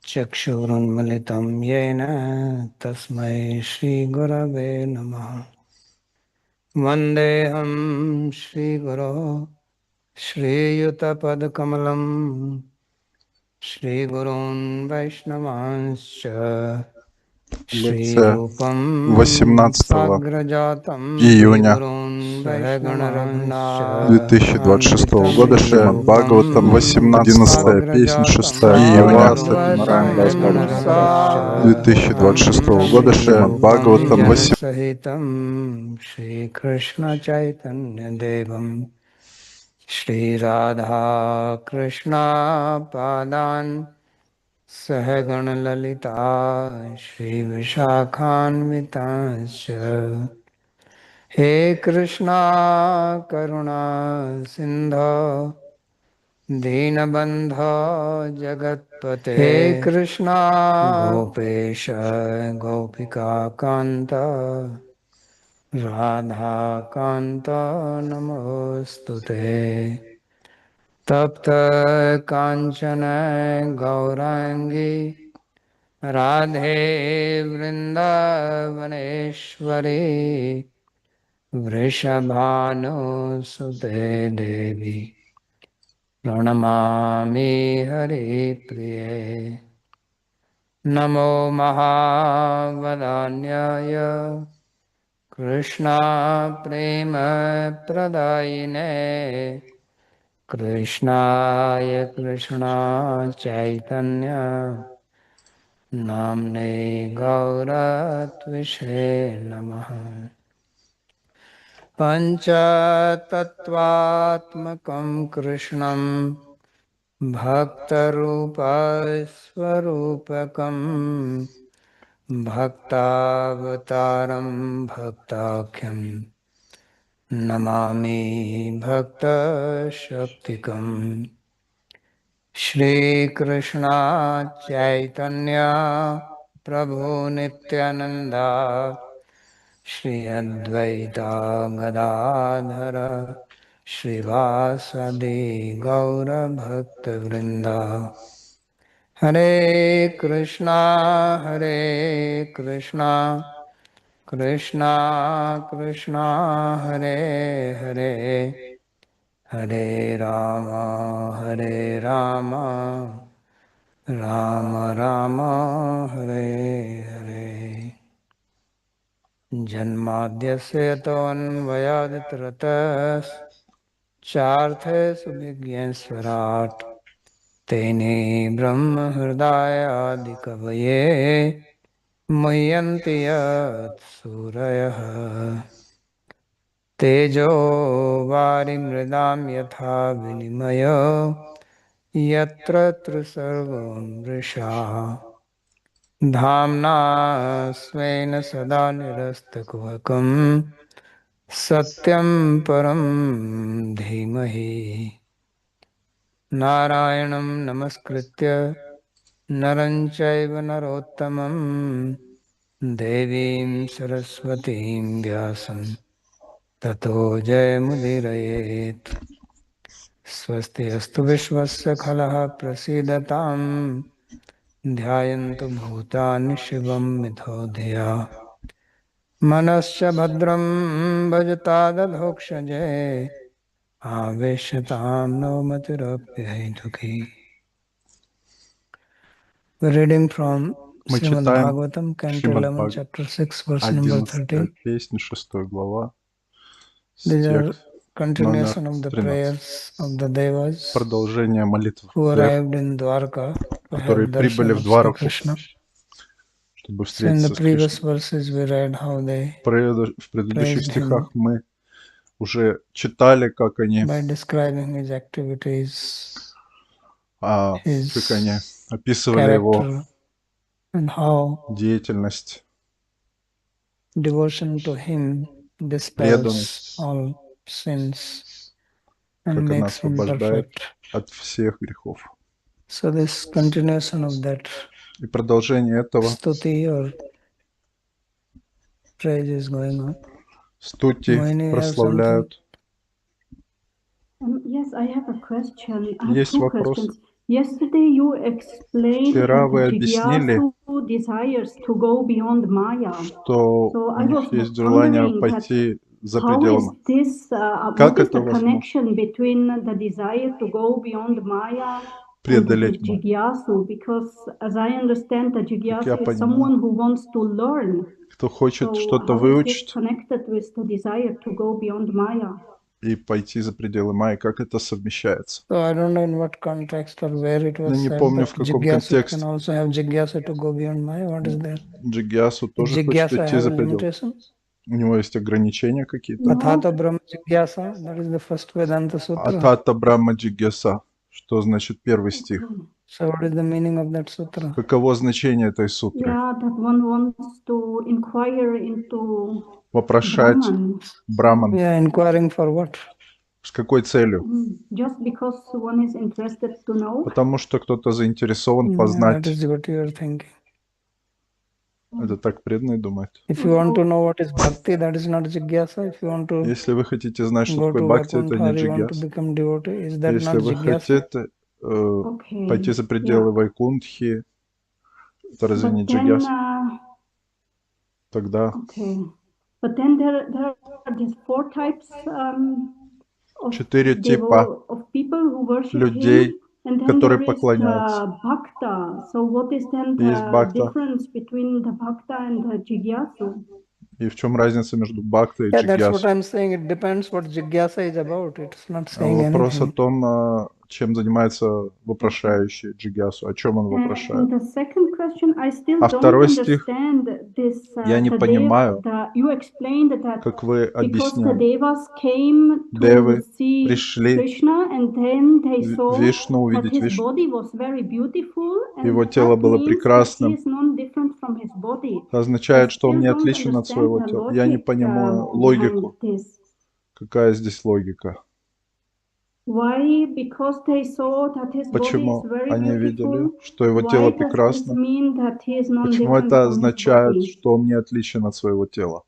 चक्षुरुन्मिलितं येन तस्मै श्रीगुरवे नमः। वन्देऽहं श्रीगुरो श्रीयुतपदकमलं श्रीगुरून् वैष्णवांश्च Лекция श्रीरूपं 18 साग्रजातं июня श्रीगुरून् वैष्णवांश्च 2026 года Шримад कान्तितं Бхагаватам, 11 песнь, 6 июня सहितं 2026 года Шримад Бхагаватам, 8 श्रीकृष्ण चैतन्यदेवं श्रीराधा कृष्णा पादान् सहगणललिता श्रीविशाखान्वितांश्च हे कृष्णा करुणा सिन्धो दीनबन्धो जगत्पते हे कृष्णा गोपेश गोपिकान्त राधाकान्त नमोऽस्तुते। तप्त काञ्चन गौराङ्गी राधे वृन्दावनेश्वरी वृषभानुसुते देवी प्रणमामि हरिप्रिये। नमो महावदान्याय कृष्णा प्रेम प्रदायिने कृष्णाय कृष्णा चैतन्य नाम्ने गौरत्विषे नमः। पञ्चतत्त्वात्मकं कृष्णं भक्तरूपस्वरूपकं भक्तावतारं भक्ताख्यं नमामि भक्तशक्तिकम्। श्रीकृष्ण चैतन्य प्रभु नित्यानन्दा श्री अद्वैता गदाधर श्रीवासदि गौरभक्तवृन्दा। हरे कृष्णा कृष्णा कृष्णा हरे हरे हरे राम राम राम हरे हरे। जन्माद्यस्य तोऽन्वयादितरतश्चार्थे सुविज्ञेश्वराट् तेने ब्रह्महृदायादिकवये मुह्यन्ति यत् सूरयः। तेजो वारिमृदां यथा विनिमयो यत्र त्रिसर्गो मृषा धाम्ना स्वेन सदा निरस्तकुहकं सत्यं परं धीमहि। नारायणं नमस्कृत्य नरं चैव नरोत्तमं देवीं सरस्वतीं व्यासं ततो जयमुदीरयेत्। स्वस्ति अस्तु विश्वस्य खलः प्रसीदतां ध्यायन्तु भूतानि शिवं मिथो धिया मनश्च भद्रं भजतादधोक्षजे आवेश्यतां नो मतिरप्यहैतुकी। Reading from Мы Srimad читаем Bhagavatam, Canto Шримад 11, Бхагаватам, Chapter 6, verse number 11 13. песнь, 6 глава, These are текст номер continuation of the 13. prayers of the Devas Продолжение молитв who Дев, arrived in Dwarka to которые have прибыли darshan в of Sri Двараку, Krishna. чтобы So in the встретиться с previous Кришной. verses we read how they В предыдущих praised him стихах мы уже читали, как они by describing his activities, his описывали его character, and how деятельность, devotion to him dispels преданность, all sins and как она makes him освобождает perfect. от всех грехов. So this continuation of that И продолжение этого stuti or praise is going on. стути Mohini, you have something? прославляют. Yes, I have a question. I have Есть two вопрос. questions. Yesterday you explained Вчера that вы объяснили, Jigyasu desires to go beyond Maya. что So у I них was есть желание wondering that пойти за how is пределы. this, Как what is это the возможно? connection between the desire to go beyond Maya and the Преодолеть Майю. Jigyasu? Because as I understand, the Как я Jigyasu is понимаю, someone who wants to learn. кто хочет So что-то how is this выучить connected with the desire to go beyond Maya? и пойти за пределы Майи, как это совмещается? So I don't know in what context or where it Я was не said, помню, but в каком Jigyasu can контексте. also have Jigyasa to go beyond Maya. What is there? Джигьясу Is тоже хочет Jigyasa идти have за a пределы. limitation? У него есть ограничения какие-то. No. Athata Brahma Jigyasa, that is the first Vedanta Sutra. Атата Брахма Джигьяса. Что значит первый стих? Okay. So what is the meaning of that sutra? Каково значение этой сутры? Yeah, that one wants to inquire into Вопрошать Brahman. Браман. Yeah, inquiring for what? С какой целью? Just because one is interested to know. Потому что кто-то заинтересован That познать. is what you are thinking. Это так преданный думает. If you want to know what is bhakti, that is not jigyasa. If you want to Если вы хотите знать, что go такое to бхакти, это не Vaikuntha, you want to джигьяс. become devotee, is that Если not вы jigyasa? хотите пойти Okay. за пределы Yeah. Вайкунтхи, это разве не But then, джигьяс? Тогда okay. But then there are these four types of 4 типа of people who worship людей, him, and then которые there is поклоняются. the bhakta. So what is then Есть the бхакта. difference between the bhakta and the jigyasu? И в чем разница между бхакта и Yeah, that's what джигьясой? I'm saying. It depends what jigyasa is about. It's not А saying вопрос о anything. том, чем занимается вопрошающий джигьясу, о чем он вопрошает. And the second question, I still А don't второй стих, understand this. я не понимаю, You explained that как вы because the объясняли. devas came to Девы see пришли Krishna, and then they saw Вишну, that увидеть his Вишну. body was very beautiful, Его and тело that было means that he прекрасным. is non-different from his body. Это I означает, что он still не don't отличен от своего understand the тела. Я не logic понимаю behind логику. this. Какая здесь логика? Why? Because they saw that his body is Почему very они видели, beautiful. что его Why тело does this прекрасно? mean that he is Почему non-different это from his означает, body? что он не отличен от своего тела?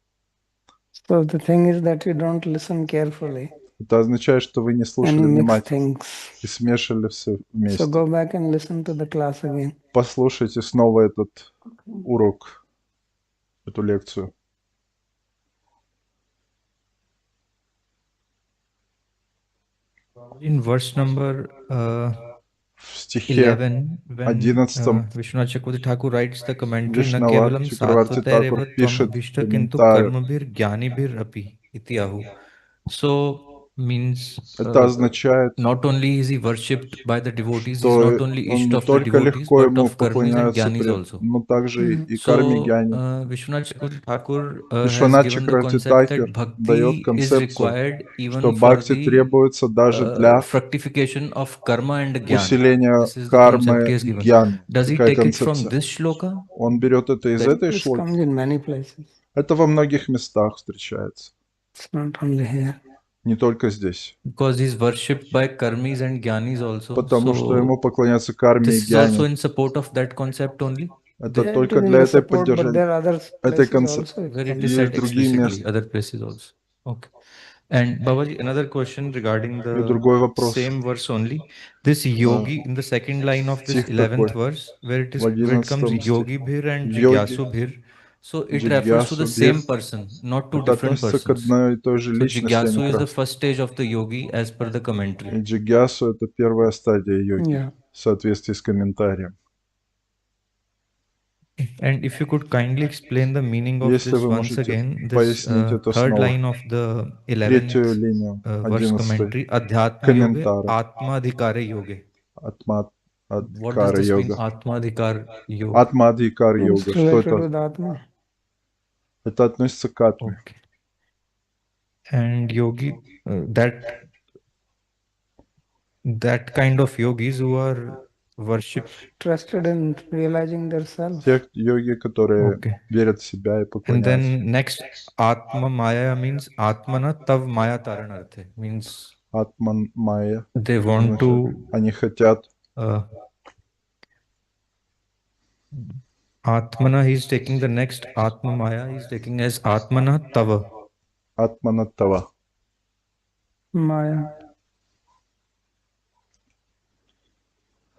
So the thing is that you don't listen carefully Это означает, что вы не and слушали you mix внимательно things. и смешали все So вместе. go back and listen to the class again. Послушайте снова этот Okay. урок, эту лекцию. In verse number В стихе 11, when 11 Vishwanath Chakravarti Thakur writes the commentary, na Vishnavat kevalam Chakravarti Thakur sattvatereva tvam пишет abhishta kintu комментарий. karmabhir jnanibhir api itiyahu. So means Это означает, not only is he worshipped by the devotees, he is что not only он isht не of the только devotees, легко but ему of karmis and поклоняется, jnanis also. но также и карме So гьяни. Vishwanath Chakravarti Thakur has Вишванат given the Чакраварти concept Тхакур that дает bhakti is концепцию, required что even for бхакти the требуется даже для fructification of karma and gyan. усиления This is the concept he кармы has given. гьяни. Does he Такая take it from концепция. this shloka? Он берет это из этой This шлоки. comes in many places. Это во многих местах встречается. It's not only here. Не только здесь. Because he is worshipped by karmis and gyanis also. Потому что ему So поклоняются карме и this is also гьяни. in support of that concept only. Это Yeah, it только is in для the этой support, but поддержания. there are other Этой places концепции. also. Where it is Есть said другие explicitly, места. other places also. Okay. And Babaji, another question regarding И the другой вопрос. same verse only. This yogi in the second line of this Стих такой. 11th verse, where it В comes 11 стихе. yogi bhir and Йоги, jigyasu bhir. So it refers to the джигьясу, бир. same person, not two Это different относится к persons. одной и той же So личности, а не jigyasu к is the разным. first stage of the yogi as per the И commentary. джигьясу — это первая стадия йоги, Yeah. в соответствии с комментарием. And if you could kindly explain the meaning of Если this вы once можете again, this пояснить это third снова. line of the Третью 11th линию, verse 11 commentary, Adhyatma Yoga, комментарий. Atma Adhikare Yoga. Атма, What does Адхикара this mean, йога. Atma Adhikar Yoga? Атма Адхикар It's йога. Что related это? with Atma. Это относится к атме. Okay. And yogi, that kind of yogis who are worship. Interested in realizing their self. Те йоги, которые Okay. верят в себя и And поклоняются. then next, Atma Maya means Atmana Tav Maya Taranarthe. Means Атман Майя. they want to Они хотят. Atmana, he's taking the next Atma Maya, he's taking as Atmana Tava. Атманаттава. Maya.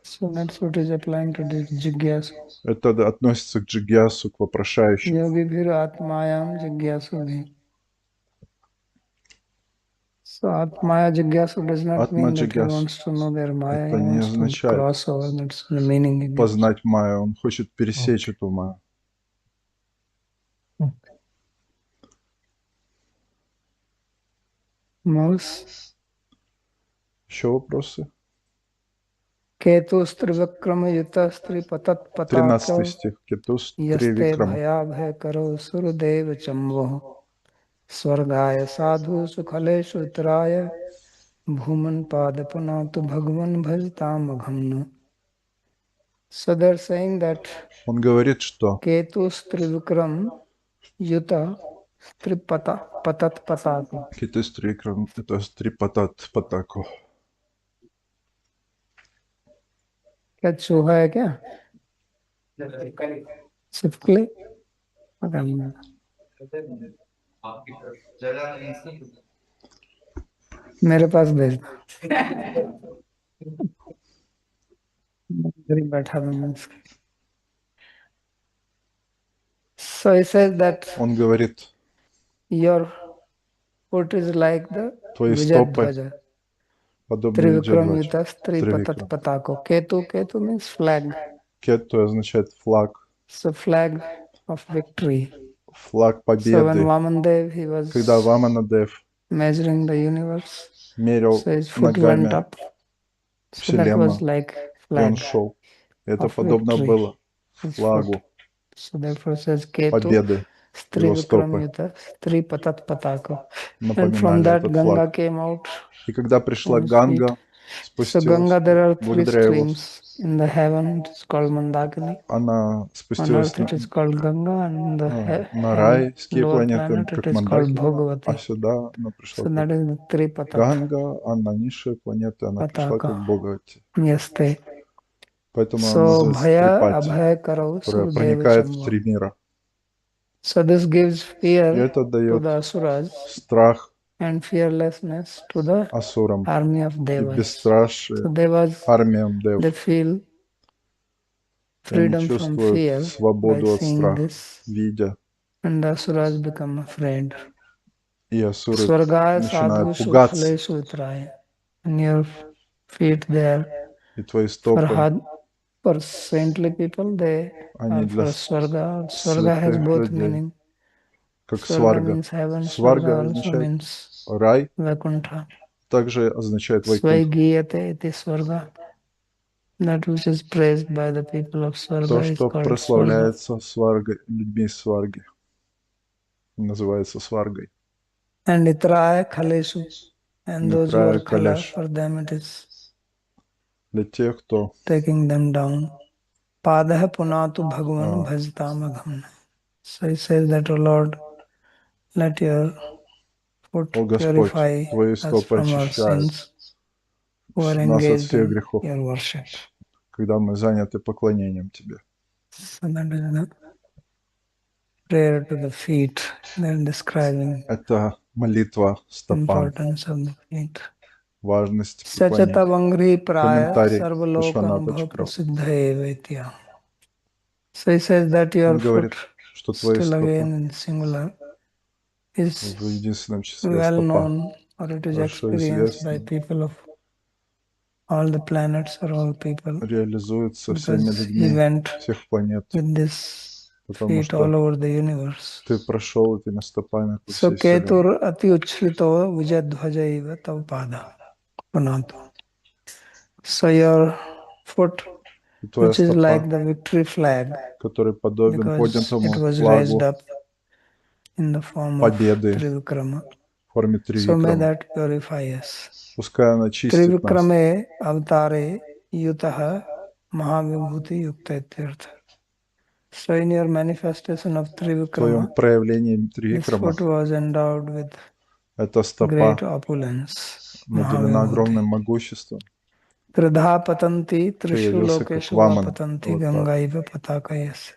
So that's what is applying to this jigyasu. Это относится к джигьясу, к вопрошающим. Yogi bhir atmayam jigyasu bhi. So atmaya jigyasu does not Атма mean that he джигьясу. wants to know their maya, he Это не wants to означает cross over. That's the meaning he gives. познать майю, он хочет пересечь эту майю. Mouse. Еще вопросы? Ketu strivikrama yuta stri patat 13 patako стих. Кетус yaste Тривикрама. bhaya bhay karo surudeva chamvo swargaya sadhu sukhaleshu utraya bhuman padapanatu bhagavan bhajatam aghamna. So they're saying that Он говорит, что Ketu strivikram yuta stripata patat patako. Кетус Тривикрам — это Стрипатат Патако. क्या चूहा है क्या छिपकली मेरे पास भेज दो इधर ही बैठा दूंगा इसके So he says that Он говорит, your foot is like the твои стопы Vijayadhwaja. подобны Trivikram Виджадваджи. yuta stri patat Тривикрам. patako. Ketu means flag. Кету означает флаг, So flag of victory. флаг So when победы. Vamandev he was Когда Ваманадев measuring the universe, мерил so his foot went ногами up. So that was Вселенную, like и он flag шел. Это of подобно victory. было His флагу foot. So therefore says Ketu победы. Его Strivikram стопы yuta stri patat patako. And from напоминали that этот Ganga флаг. came out И когда пришла from his feet. Ганга, So спустилась Ganga, there are three благодаря его, streams. In the heaven it is called Mandakini. она On спустилась earth it is called Ganga, and the на heaven, райские lower планеты, planet, it как is called Мандакини, а Bhagavati. сюда она пришла So как that is the three patat Ганга, а на низшие планеты она пришла как pataka. Бхагавати. Yaste. Поэтому она So называется Bhaya Трипати, Abhaya Karau которая Surudeva проникает в Chamva. три мира. So this gives И fear это to дает the Asuras страх and fearlessness to the асурам army of и Devas. бесстрашие So Devas, армиям they дев. feel И они freedom from чувствуют fear by свободу от seeing страха, this, видя. and the Asuras become afraid. И асуры Swargaya начинают sadhushu пугаться. khaleshu utraya. And your feet there И твои for стопы, for saintly people, they они are для for Swarga. Swarga has святых both людей, meaning. как Swarga сварга. means heaven, Сварга Swarga also означает means рай, Vaikuntha. также означает вайкунтх. Swaigiyate iti Swarga. That which is praised by the people of То, Swarga is что called Swarga. прославляется сваргой, людьми из сварги, называется сваргой. And Itraya Khaleshu. And those who Нитрая are Khala, Каляш. for them it is Для тех, кто taking them down. Padaha punatu bhagavan bhajtam aghamna. So he says that, O Lord, let your foot О Господь, purify Твои us стопы from our очищают sins who are нас от engaged всех in грехов, your worship. когда мы заняты поклонением Тебе. So that is the prayer to the feet. They're describing Это молитва стопам, importance of the feet. важность Sachata преклонения. vangri praya Комментарий sarvaloka Вишваната anubhava Чакрав. prasiddha evaitya. So he says that your Он говорит, foot, что твои still стопы again in singular, is в единственном числе well стопа, known, or it is хорошо experienced by известны, people of all the planets or all people, реализуются всеми because he людьми went всех планет, with this потому feet all что over the universe. ты прошел этими стопами по So всей вселенной. Ketur ati uchrito vijadhvajaiva tav pada punato. So your foot, И твоя which is стопа, like the victory flag, который подобен because it поднятому was raised флагу up in the form of победы Trivikrama. в форме So may Тривикрама. that purify us. Пускай она чистит нас. Trivikrame avtare yutaha mahavibhuti yukta ityartha. So in your manifestation of В твоем Trivikrama, проявлении this Тривикрама foot was endowed with эта стопа great opulence. наделена огромным Mahavibhuti. могуществом. Tridha patanti Ты trishu явился как lokeshu Ваман. patanti Вот так. gangaiva patakayas.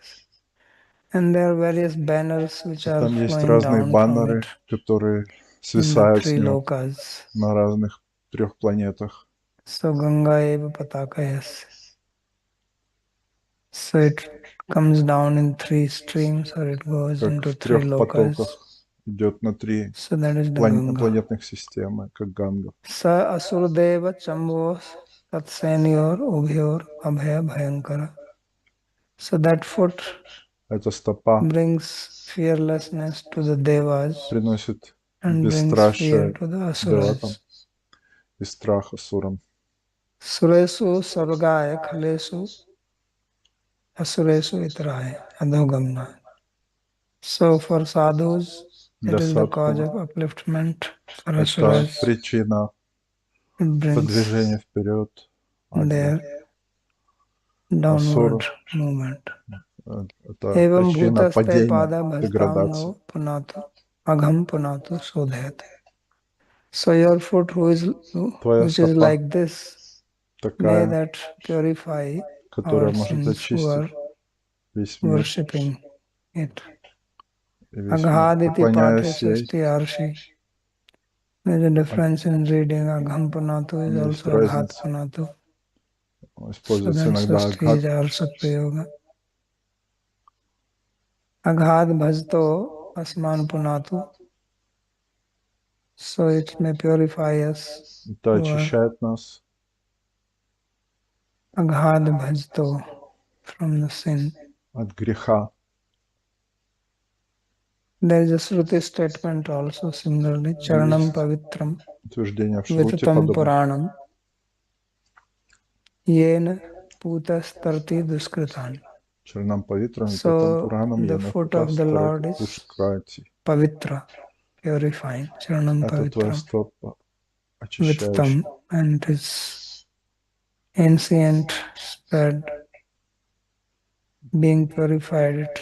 And there are various banners which are Там есть flowing разные down from баннеры, it которые in the свисают с three него lokas. на разных трех планетах. So Ganga eva patakayas. So it comes down in 3 streams or it goes Как into в 3 трех lokas. потоках идет на 3 So that is the Ganga. планетных системы, как Ганга. Sa Asurdeva Chambo Tatsenior Ubhyor Abhaya Bhayankara. So that foot Эта стопа brings fearlessness to the Devas приносит and brings fear бесстрашие to the деватам Asuras. и страх асурам. Suresu Sargaya Khalesu Asuresu Itraya Adhogamna. So for sadhus, Для it is the cause садху of upliftment. For это asuras, причина it brings продвижения вперед, а для their downward асуров movement. это Evam причина bhutaste падения, pada деградации. bhastamno punatu agham punatu sodhayate. So your foot Твоя which is стопа like this, may такая, that purify которая our может sins who are очистить весь мир, worshipping it. и весь мир, Aghaditi pathe поклоняясь ей. sasti arshi. There's a difference in reading. Agham punatu is Есть also aghat разница. punatu. So Используется then иногда sasti is агат. also prayoga. Aghad bhajto asman punatu. So it may purify us. Это очищает нас. Aghad bhajto from the sin. От греха. There is a Shruti statement also similarly. Charanam pavitram Утверждение в Шрути vitatam подобно. puranam yena putastarti duskritani. Чаранам павитрам, витатам So пуранам, the йена foot of the Lord is пушкрати. pavitra, purifying. Charanam Это твоя pavitram стопа, vitatam, очищающая. and its ancient spread being purified, it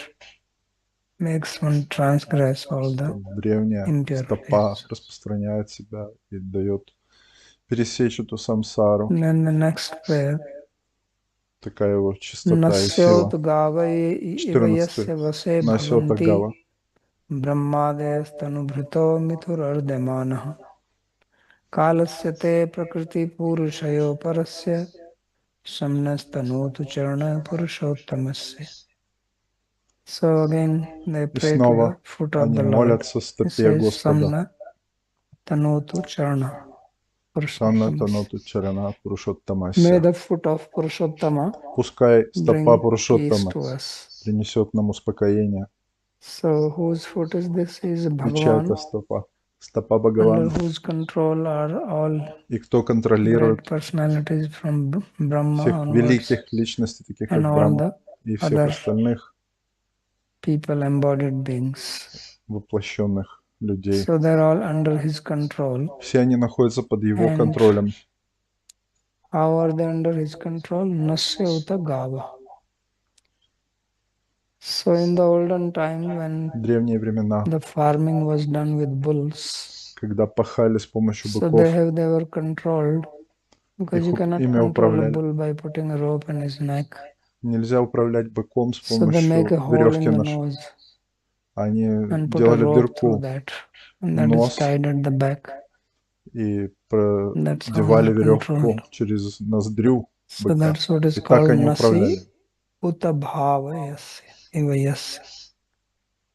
makes one transgress all the Древняя стопа impurities. распространяет себя и дает пересечь эту самсару. And then the next prayer. Такая его чистота и Nasyot сила. gavaye 14. ivayasya vase Насёта bhavanti гава. brahmadayastanu miturardemanaha kalasya te prakriti purushayo parasya samnastanotu charana purushottamasya. So again they И pray to снова the foot of они the Lord. молятся It стопе says Господа. samna tanotu charana Санна purushottamasya. таноту чарана May Пурушоттамася. the foot of Purushottama Пускай стопа bring peace Пурушоттама to us. принесет нам успокоение. So whose foot is this? Is И чья это Bhagavan, стопа? Стопа under Бхагавана. whose control are all И кто great контролирует personalities from Brahma всех onwards великих личностей, таких and как all Брахма, the и всех other остальных people, embodied beings. воплощенных людей. So they're all under his control. Все они находятся под его And контролем. how are they under his control? Nasyauta gava. So in the olden time when В древние времена, the farming was done with bulls, когда пахали с помощью so быков, they were controlled, because you cannot ими control a управляли. bull by putting a rope in his neck. Нельзя управлять быком с So they make помощью a hole веревки in the на nose Они and put a делали rope through дырку that, and в that is нос tied at the back. и That's how продевали they're веревку controlled. через ноздрю So быка. that's what is И так called они nasi управляли. utabhavayasya ivayasya.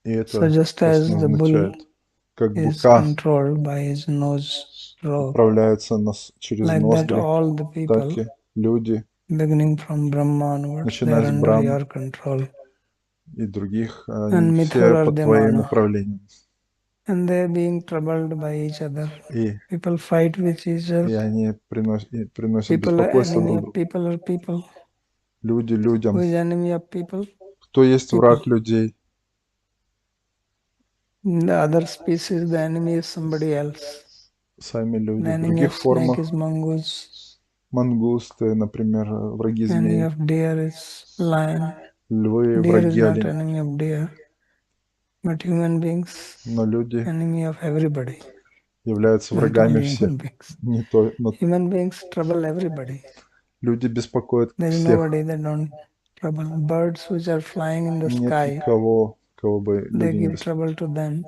И So это, just as the bull означает, как is быка controlled by his nose rope, управляется через like that ноздри, all the так people, и люди, beginning from Brahma onwards, they начиная are с under Брахмы your control. и других, And они все под твоим Mithurardemana. управлением. And they being troubled by each other. И People fight with each other. они приносят People are беспокойство enemy друг of другу. people are people. Люди Who людям. is enemy of people? Кто есть People. враг людей? In the other species, the enemy is somebody else. Сами люди. The В enemy других of snake формах is mongoose. мангусты, например, враги Enemy змей, of deer is lion. львы, Deer is враги not оленей. enemy of deer. But human beings, Но люди enemy of everybody. являются Not врагами only всех. human beings. Но Human beings trouble everybody. люди беспокоят There is всех. nobody that don't trouble. Birds which are flying in the Нет sky, никого, кого бы they люди не give trouble to them.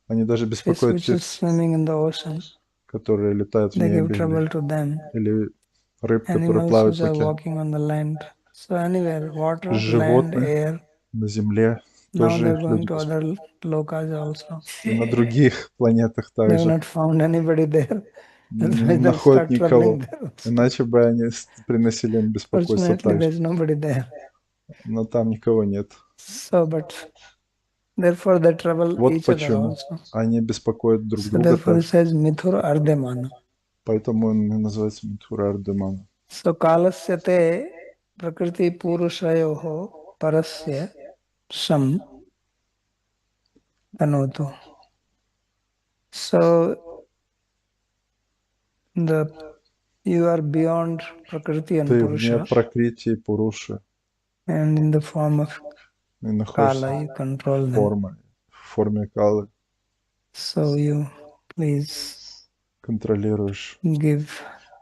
Они даже Fish беспокоят which is птиц, swimming in the ocean, которые летают в they give небе, trouble to them. или рыб, которые Animals плавают which в are океане. walking on the land, So anywhere, water, land, животных air. на Земле Now тоже they're их going люди to other lokas also. и на других планетах They have также not found anybody there. не Otherwise, they'll находят start troubling никого. there also. Иначе бы они приносили им беспокойство Fortunately, также. there's nobody there. Но там никого нет. So, but therefore they trouble Вот each other почему also. они беспокоят друг So друга therefore it также. says mithur ardemana. Поэтому он и называется Митхура Ардемана. So kalasya te prakriti purushayoho parasya sam tanotu. So you are beyond prakriti and Ты вне purusha, пракрити и пуруши and in the form of и находишься kala you control them. в форме калы. So you please Контролируешь. give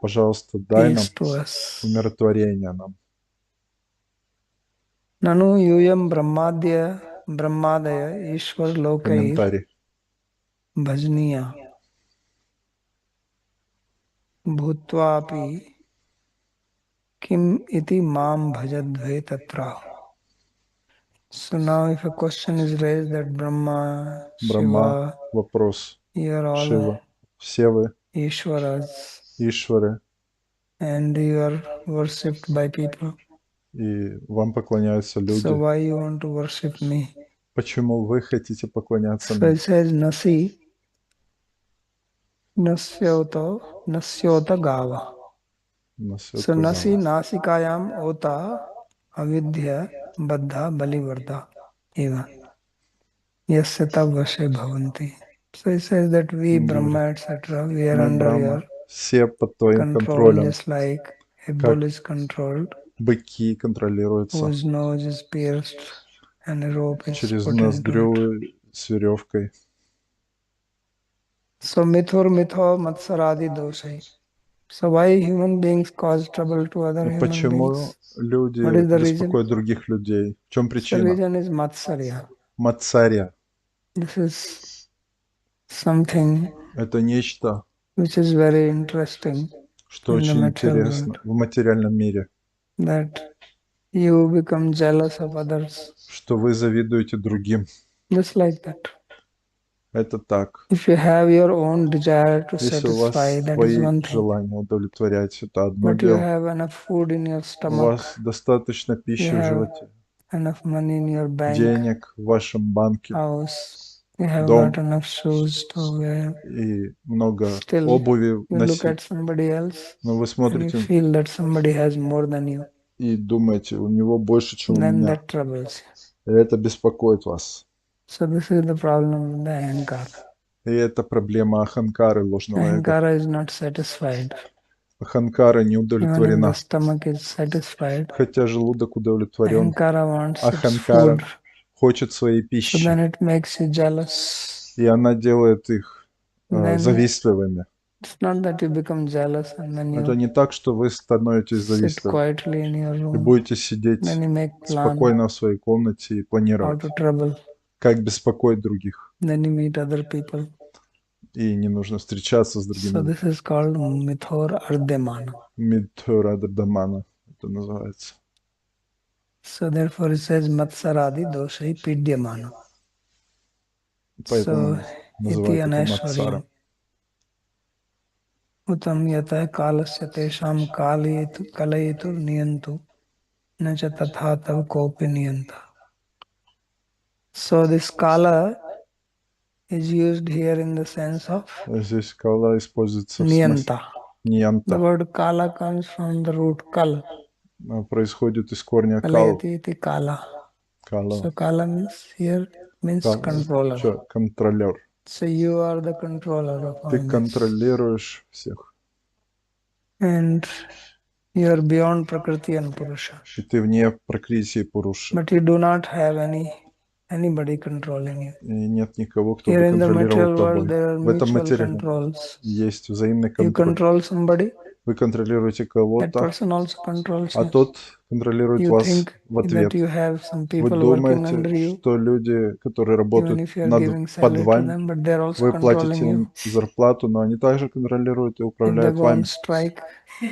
Пожалуйста, дай нам peace to us. умиротворение нам. Nanu yuyam brahmadaya ishwar lokair Комментарий. bhajniya bhutvapi kim iti mam bhajadve tatra. So now if a question is raised that Brahma, Брахма, Shiva, вопрос. you are all Шива. Все вы Ishwaras Ишвары, and you are worshipped by people. и вам поклоняются So люди. why you want to worship me? Почему вы хотите поклоняться So мне? it says nasi nasyota gava. So nasi nasikayam ota avidya baddha balivarda eva yasyata vashe bhavanti. So it says that we Brahma etc. we are Мы, under Брахма, your все под твоим control, контролем. just like a Как bull is controlled, быки контролируются whose nose is pierced and a rope is через put into it. ноздрю с веревкой. So mithur mitho matsaradi doshai. So why human beings cause trouble to other human Почему beings? люди What is the reason? беспокоят других людей? В чем The причина? reason is matsarya. Мацария. This is something Это нечто, which is very interesting что in the очень material интересно world, в материальном мире, that you become jealous of others, что вы завидуете другим. just like that. Это так. If you have your own desire to Если у вас satisfy, that is свои one thing. желания удовлетворять, это одно But you дело. have enough food in your У stomach, вас достаточно you пищи в have животе, enough money in your bank, денег в вашем банке, house, you have дом got enough shoes to wear. и много Still, обуви you look at носить. somebody else Но вы and you смотрите feel that somebody has more than you. и думаете, у него больше, чем у Then меня. that troubles you. И это беспокоит вас. So this is the problem with the ahankara. И это проблема аханкары, ложного эго. Ahankara is not satisfied. Аханкара не Even if the удовлетворена. stomach is satisfied, Хотя желудок удовлетворен, ahankara wants its аханкара food. хочет своей So пищи. then it makes you jealous. И она делает их Then завистливыми. it's not that you become jealous and then Это you не так, что вы становитесь sit завистливыми quietly in your и room. будете сидеть Then you make plan спокойно в своей комнате и how планировать, to trouble. как беспокоить других. Then you meet other people. И не нужно встречаться с So другими людьми. this is called mithor ardemana. Мидхурадамана это называется. So therefore it says matsaradi doshai pidyamana. Поэтому So iti называют это мацара. anashwaryam. Utam yata kalasya tesham kalayetu niyantu nacha tatha tav kopi niyanta. So this kala is used here in the sense of Здесь кала используется в смысле niyanta. The ньянта. word kala comes from the root kal. Происходит из корня кал. Kalayati iti kala. Кала. So kala means controller. Контролер. So you are the controller of all Ты this. контролируешь всех. And you are beyond Prakriti and Purusha. И ты вне пракрити и пуруши. But you do not have anybody controlling you. И нет никого, кто Here бы in the контролировал material world тобой. there are В этом mutual материале controls. есть взаимный You контроль. control somebody, Вы контролируете that кого-то, person also controls а you. тот контролирует You вас think в that ответ. you have some Вы people working under думаете, you, что люди, которые even работают if you are под giving salary to вами, them, but they're also вы controlling платите you. им зарплату, но они также контролируют и If they управляют go on вами. strike,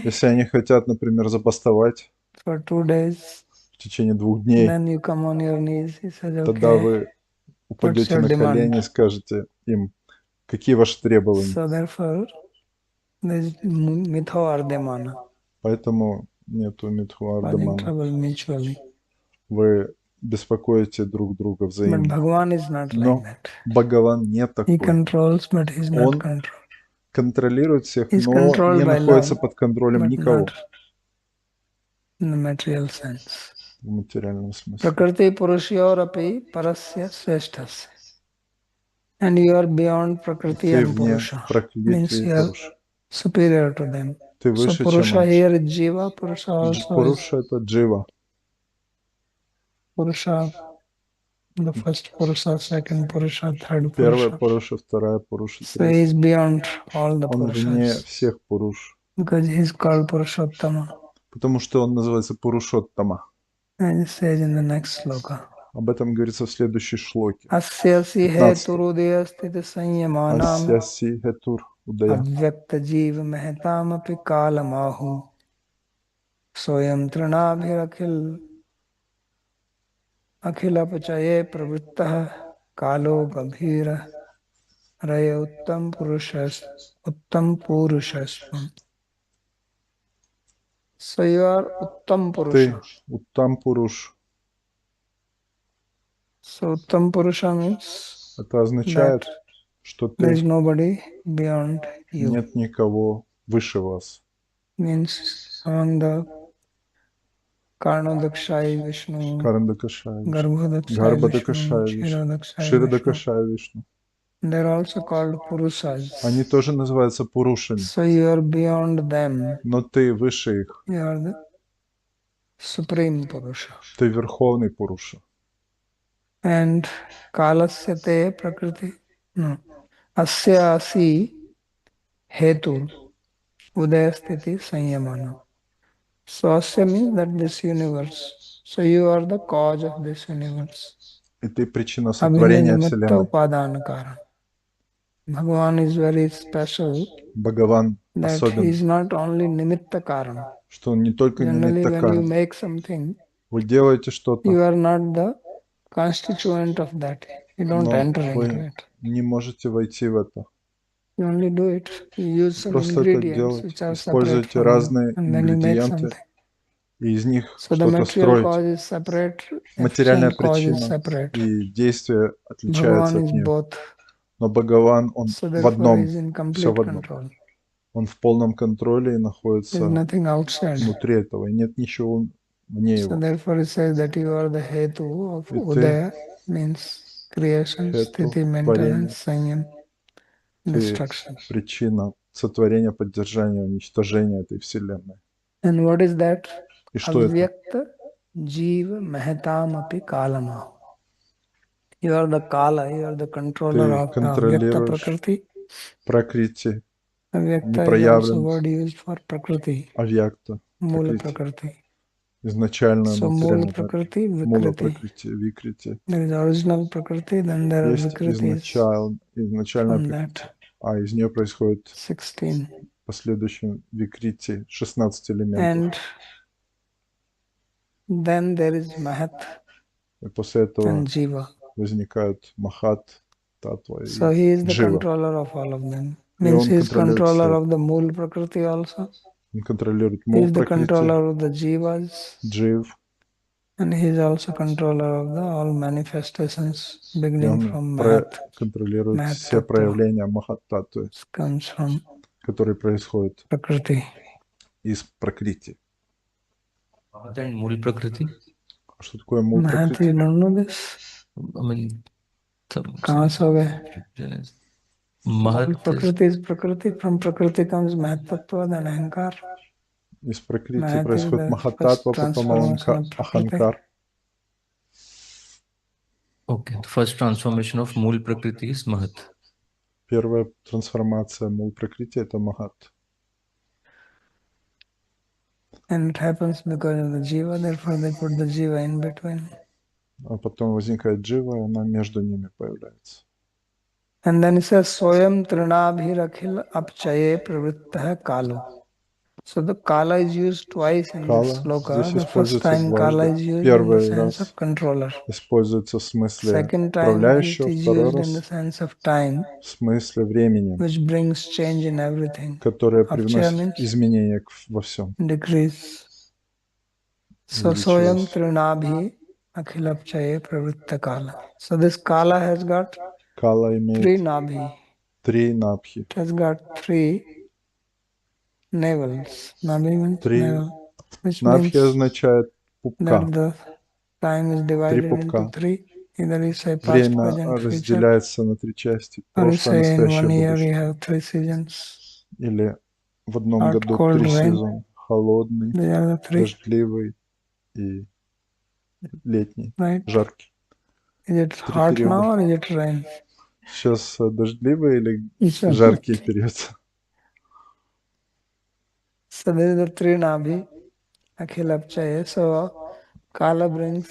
Если они хотят, например, забастовать, for 2 days. в течение 2 дней, Then you come on your knees. He says, тогда okay, вы упадете your на колени и demand? скажете им, какие ваши требования. So therefore, there's mitho ardemana, Поэтому нету causing митхуардамана. trouble mutually. Вы беспокоите друг друга But взаимно. Bhagavan is not like Но that. Бхагаван не He такой. controls, but he's not Он controlled. контролирует всех, He's но controlled не by находится love, под контролем but никого not in the material sense. в материальном смысле. Prakriti Purushyarapi Parasya Sreshtasya. And you are beyond Prakriti Ты and вне Purusha. Пракрити Means и you are Пуруша. superior to them. Ты So выше, чем Purusha он. here is Jiva, Purusha also is Пуруша — это джива. Purusha, the first Purusha, second Purusha, third Первая Purusha. Пуруша, вторая Пуруша, So he is третья. beyond all the Он вне Purushas всех Пуруш, because he is called Purushottama. потому что он называется Пурушоттама. And it says in the next sloka. Об этом говорится в следующей шлоке. Asyasi 15. heturudaya sthita sanyamanam Асяси хетур удая. avyakta jiva mehetam api kalamahu soyam trinabhirakhil akhilapachaya pravrittah kalo gabhira raya uttam purushasvam. So you are Uttam Purusha. Ты Уттам Пуруш. So Uttam Purusha means Это означает, что there is ты nobody beyond you. нет никого выше вас. Means among the Karnodakshai Vishnu, Карандакашая Вишну, Garbhodakshai Vishnu, Гарбадакашая Вишну, Kshirodakshai Vishnu. Ширадакашая Вишну. They are also called Они Purusas. тоже называются Пурушами, So you are beyond them. но ты выше их. You are the Supreme Purusha. Ты Верховный Пуруша. And Kalasya te Prakriti. No. Asya asi hetur udayasthiti sanyamana. So Asya means that this universe. So you are the cause of this universe. И ты причина Abhinay сотворения nimitta Вселенной. upadana karan. Bhagavan is very special Бхагаван that he особен, is not only nimitta karan. что он не только Generally, when you нимиттакаран. make something, Вы делаете что-то, you are not the constituent of that. You don't но enter into вы it. не можете войти в это. You only do it. You use some Просто это ingredients делаете. which are separate Используйте from you, разные and then you make ингредиенты, something. и из них So the что-то material строите. cause is separate, Материальная efficient cause is причина separate. и действие отличаются Bhagavan от is нее. both. Но Бхагаван, он So в therefore he одном, is in все в complete одном. control. Он в полном контроле и There is находится nothing outside. внутри этого, и нет ничего вне So его. therefore it says that you are the hetu of И ты Udaya, means creation, хету sthiti, творения, maintenance, sanyam, ты destruction. причина сотворения, поддержания, уничтожения этой вселенной. And what is that? И что это? Avyakta jiva mehetam api kalamahu. You are the Kala, you are the controller Ты of the Avyakta контролируешь Prakriti. Пракрити, Avyakta is also непроявленность, word used for Prakriti, авьякта, Mula Пракрити, Prakriti. изначальную So Mula материальную энергию. Prakriti, Мула Vikriti. Пракрити, Викрити. There is original Prakriti, then there are Есть Vikritis изначальная from Пракрити, that. а из нее происходит 16. последующие Викрити, 16 элементов. And then there is Mahat И после этого and Jiva. возникают Махат, Татва So и he is the Джива. controller of all of them. И Means он he is контролирует controller все. of the Mool Prakriti also. Он контролирует He Мул is the Пракрити, controller of the Jivas. Джив, And he is also controller of the all manifestations и beginning он from Mahat. контролирует Mahat все Tattva проявления Махат-Татвы, comes from которые происходят Prakriti. из Пракрити. Mahat and Mool Prakriti. А что такое Мул Mahat, Пракрити? you don't know this? I mean, कहाँ से हो गए? Mahat is Prakriti is Prakriti. From Prakriti comes Mahat Tattva, then Ahankar. Из Пракрити Mahat is происходит the Махат-Татва, first потом transformation of Prakriti. Аханкар. okay. The first transformation of Mool Prakriti is Mahat. Первая трансформация Мул Пракрити — это Махат. And it happens because of the Jiva, therefore they put the Jiva in between. А потом возникает Джива, и она между ними появляется. And then it says, Soyam Trinabhirakhil Apchaye Pravrittah Kalu. So the kala is used twice in this Кала sloka. здесь The first используется time kala дважды. is used in the Первый sense of раз controller. используется в смысле Second time it управляющего, is второй used in the раз sense of time, в смысле времени, which brings change in everything. которое Apchaya привносит means изменения во всем, decrease. So soyam увеличиваясь. trinabhi akhilapchaye pravritta kala. So this kala has got Кала three имеет nabhi. 3 напхи. It has got 3 navels. Nabhi means 3 navel, which напхи means означает пупка. that the time is 3 divided into пупка. 3. Either you say past, Время present, future, разделяется на 3 части. or you Прошлое, say in настоящее, 1 year we будущее. have 3 seasons. Или в одном Hot, году cold, 3 rain. сезона. Холодный, These are the 3, дождливый и летний, right? жаркий. Is it 3 hot периода. now or is it rain? Сейчас дождливый или It's жаркий okay. период? So this is the 3 nabhi akhilapchaye. So kala brings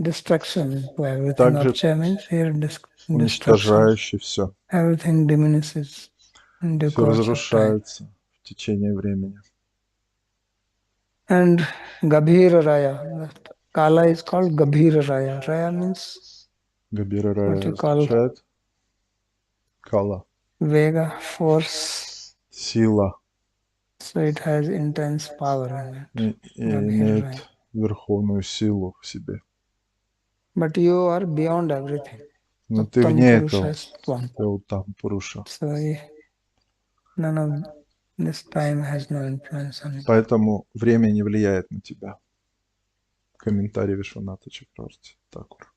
destruction to everything. Также Apchaya means here destruction. уничтожающий все. Everything diminishes in due Все course of time. разрушается в течение времени. And Gabhira Raya. That Kala is called Gabhira Raya. Raya means Габира what Рая you call означает кала, Vega, force. сила, So it has intense power in it. и Gabhira Raya. имеет верховную силу в себе. But you are beyond everything. Но ты Uttam вне Purusha этого, is Tvam. ты Уттам Пуруша. So none of this time has no influence on you. Поэтому время не влияет на тебя. Комментарий Вишваната Чакраварти Такур.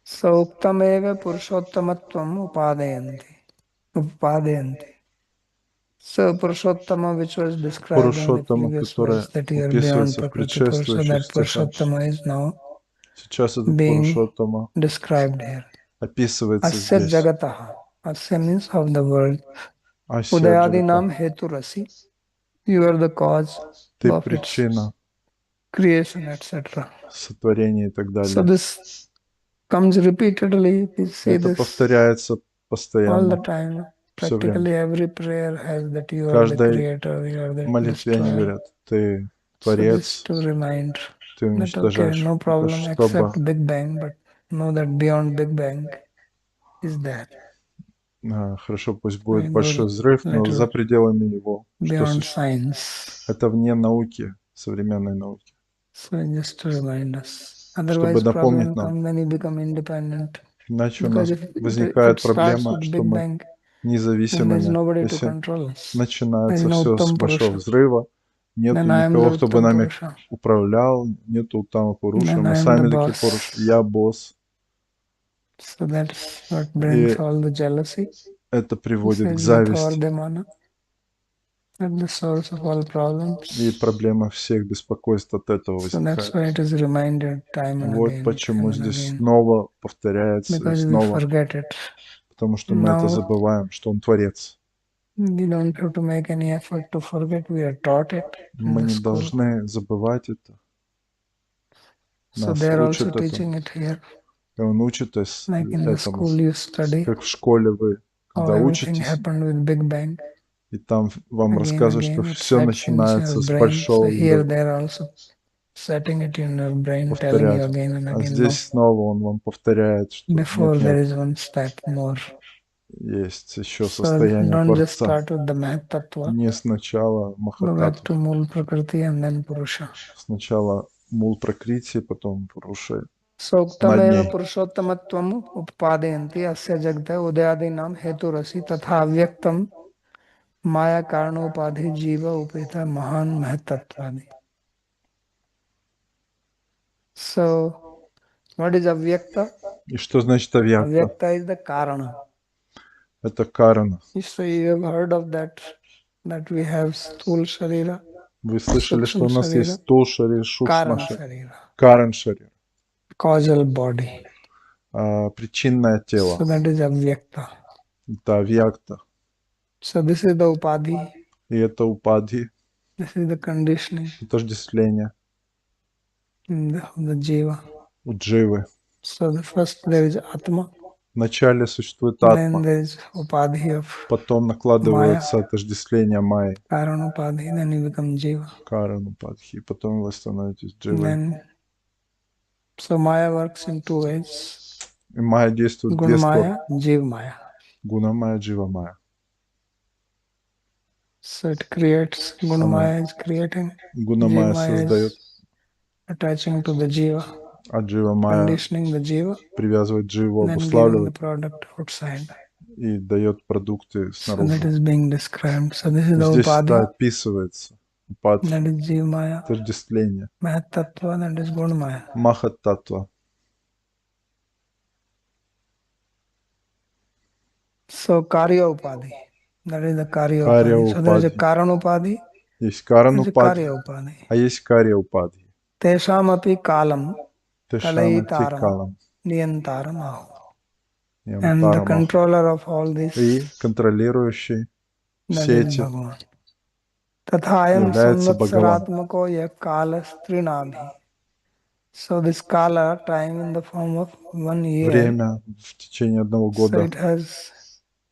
So Uktameva Purushottamatvam Upadayanti. So Purushottama, which was described in the Пурушоттама, previous которая verse, that you are beyond описывается в Prakriti Purusha, предшествующих that стихах. Purushottama is now Сейчас этот being Пурушоттама described here. описывается Asya здесь. Jagataha. Asya means of the world. Ася Udayadi Джагата. Nam Hetu Rasi. You are the cause Ты of its причина creation, etc. сотворения и так So далее. this comes repeatedly. We say Это this повторяется all the постоянно, time. все время. Practically every prayer has that you В are the каждой creator, you are the молитве они destroyer. говорят, ты So this творец, to remind ты that okay, уничтожаешь. no Это problem, чтобы accept Big Bang, but know that beyond Big Bang is there. хорошо, пусть I будет mean, большой those взрыв, но за little пределами его, что beyond science. это вне науки, современной науки. So just to remind us. Чтобы Otherwise, напомнить problem нам. come when you become independent. Иначе у Because нас if it возникает starts проблема, with что Big мы Bang, then there's независимыми. nobody to Если control us. There's начинается no все с Uttam большого Purusha. взрыва, нету Then I am никого, the кто бы Uttam нами Purusha. управлял, нету Уттама Пуруша, Then мы I am the сами такие Пуруши, boss. я босс. So that's what brings И all the jealousy. это This приводит к is зависти. Yathavardhamana, at the source of all problems. И проблема всех беспокойств от этого So that's возникает. why it is reminded time and Вот again, почему time and здесь again. снова повторяется и Because we снова, forget it. потому что мы это Now забываем, что Он Творец. we don't have to make any effort to forget. We are taught it in Мы the не school. должны забывать это. So Нас they are also учат этому. teaching it here. И Он учит Like in the этому. school you study Как в школе вы, how когда everything учитесь, happened with Big Bang. и там вам Again, рассказывают, что again, it все sets in начинается your с brain. So большого here взрыва. they are also setting it in your brain, telling you Повторять. again and А again. No, здесь снова Он вам повторяет, что before there нет, is one step more. есть еще So состояние don't just Творца. start with the Mahat Tattva. Не сначала Go back Махататтва, to Mool Prakriti and then Purusha. сначала Мул Пракрити, потом Пуруша. So Над Uktameva ней. Purushottamatvam Upadayanti Asya Jagata Udayadinam Hetu Rasi Tatha Avyaktam Maya Karanopadhi Jiva Upeta Mahan Mahatatvadi. So what is Avyakta? И что значит авьякта? Avyakta is the Karana. Это карана. So you have heard of that we have Sthul Sharira, Вы слышали, что Sukshma у нас Sharira, есть Тул Шарир, Шукшма Karana Шарир, Sharira, Каран Шарир, causal body. причинное тело. So that is Avyakta. Это авьякта. So this is the Upadhi, И это упадхи, this is the conditioning отождествление of the Jiva. у дживы. So the first there is Atma, Вначале существует then атма, there is upadhi of потом накладывается отождествление майи, karana upadhi, then you become jiva. карану, падхи, потом вы становитесь And дживой. then, so Maya works in two ways, И майя действует в Gun две стороны. Maya, Jiva Maya. Гуна майя, джива майя. So it creates, Gun Maya is creating, Гуна Jiva майя Maya создает, is attaching to the Jiva, а джива майя conditioning the Jiva, привязывает дживу, then giving the обуславливает product outside. и дает продукты So that снаружи. is being described. So this is the Здесь это upadhi, описывается. Упадхи, that is Jiva Maya, отождествление, Mahatattva, that is Gun Maya. маха-таттва. So Karya Upadhi, that is the Karya Каря Upadhi. So there is a упадхи. Karana Upadhi, Есть there каран is a упадхи, Karya Upadhi. а есть карья упадхи. Tesham api kalam Тешама kalayitaram тикалам, niyantaram ahu. And the ямтарамаху. controller of all this, И контролирующий that все is эти Bhagavan. Tathayam является Бхагаван. samvatsaratmako yak kala strinabhi. So this kala, time in the form of 1 year, Время в течение одного so года. it has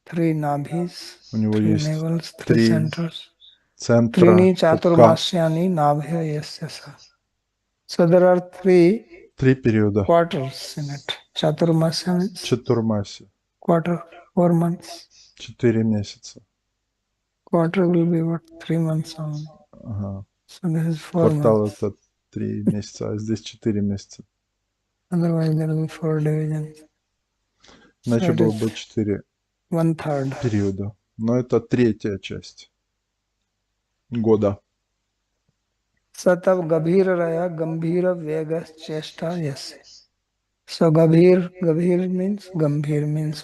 3 nabhis, У него 3 есть navels, 3 3 centers. центра Trini пупка, chaturmasyani nabhya yasyasa. So there are 3 3 периода. quarters in it. Chaturmasya means Чатурмаси, quarter, 4 months. 4 месяца. Quarter will be what, 3 months only. Ага. So this is 4 Квартал months. это 3 месяца, а здесь 4 месяца. Otherwise there will be 4 divisions. So Иначе it было is бы 4 1/3. периода. Но это третья часть года. Satab gabhir raya gambhira vegas chesta yase. So gabhir means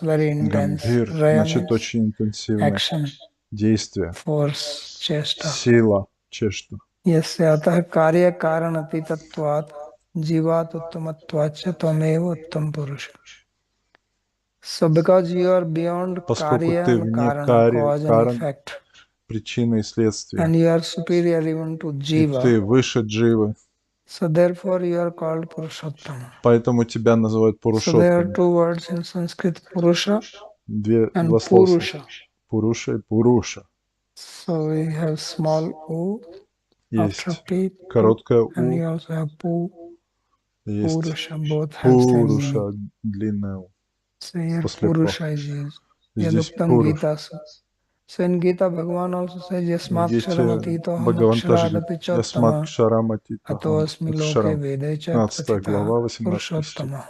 very intense. Гамбхир, Raya значит, means очень интенсивное action, действие. force, chesta. Сила, чешта. Yasya atah karya karanati tattvat jivat uttamatvacha tvamev uttam purusha. So because you are beyond Поскольку karya ты and вне karana, cause and каран, effect, причины и следствия, and you are superior even to и jiva, ты выше дживы, so therefore you are called Purushottama. поэтому тебя называют So there are Пурушоттамой. 2 words in Sanskrit, Purusha and Два слова. Purusha. Пуруша и Пуруша. So we have small u after Есть P, короткое and У, you also have Pu, есть Purusha, both have same Пуруша, meaning. длинное У. So here После По. Purusha is used. Здесь Yaduktam Пуруш. Gita. So in Gita, Bhagavan also says, В Yasmat Гите Ksharamati Toham Бхагаван тоже говорит, Aksharaadapi Ясмат Chottama Кшарамати Ato Тахам Asmi Loke Акшарам. Vedecha 15 глава, Prathita 18 стих. Purushottama.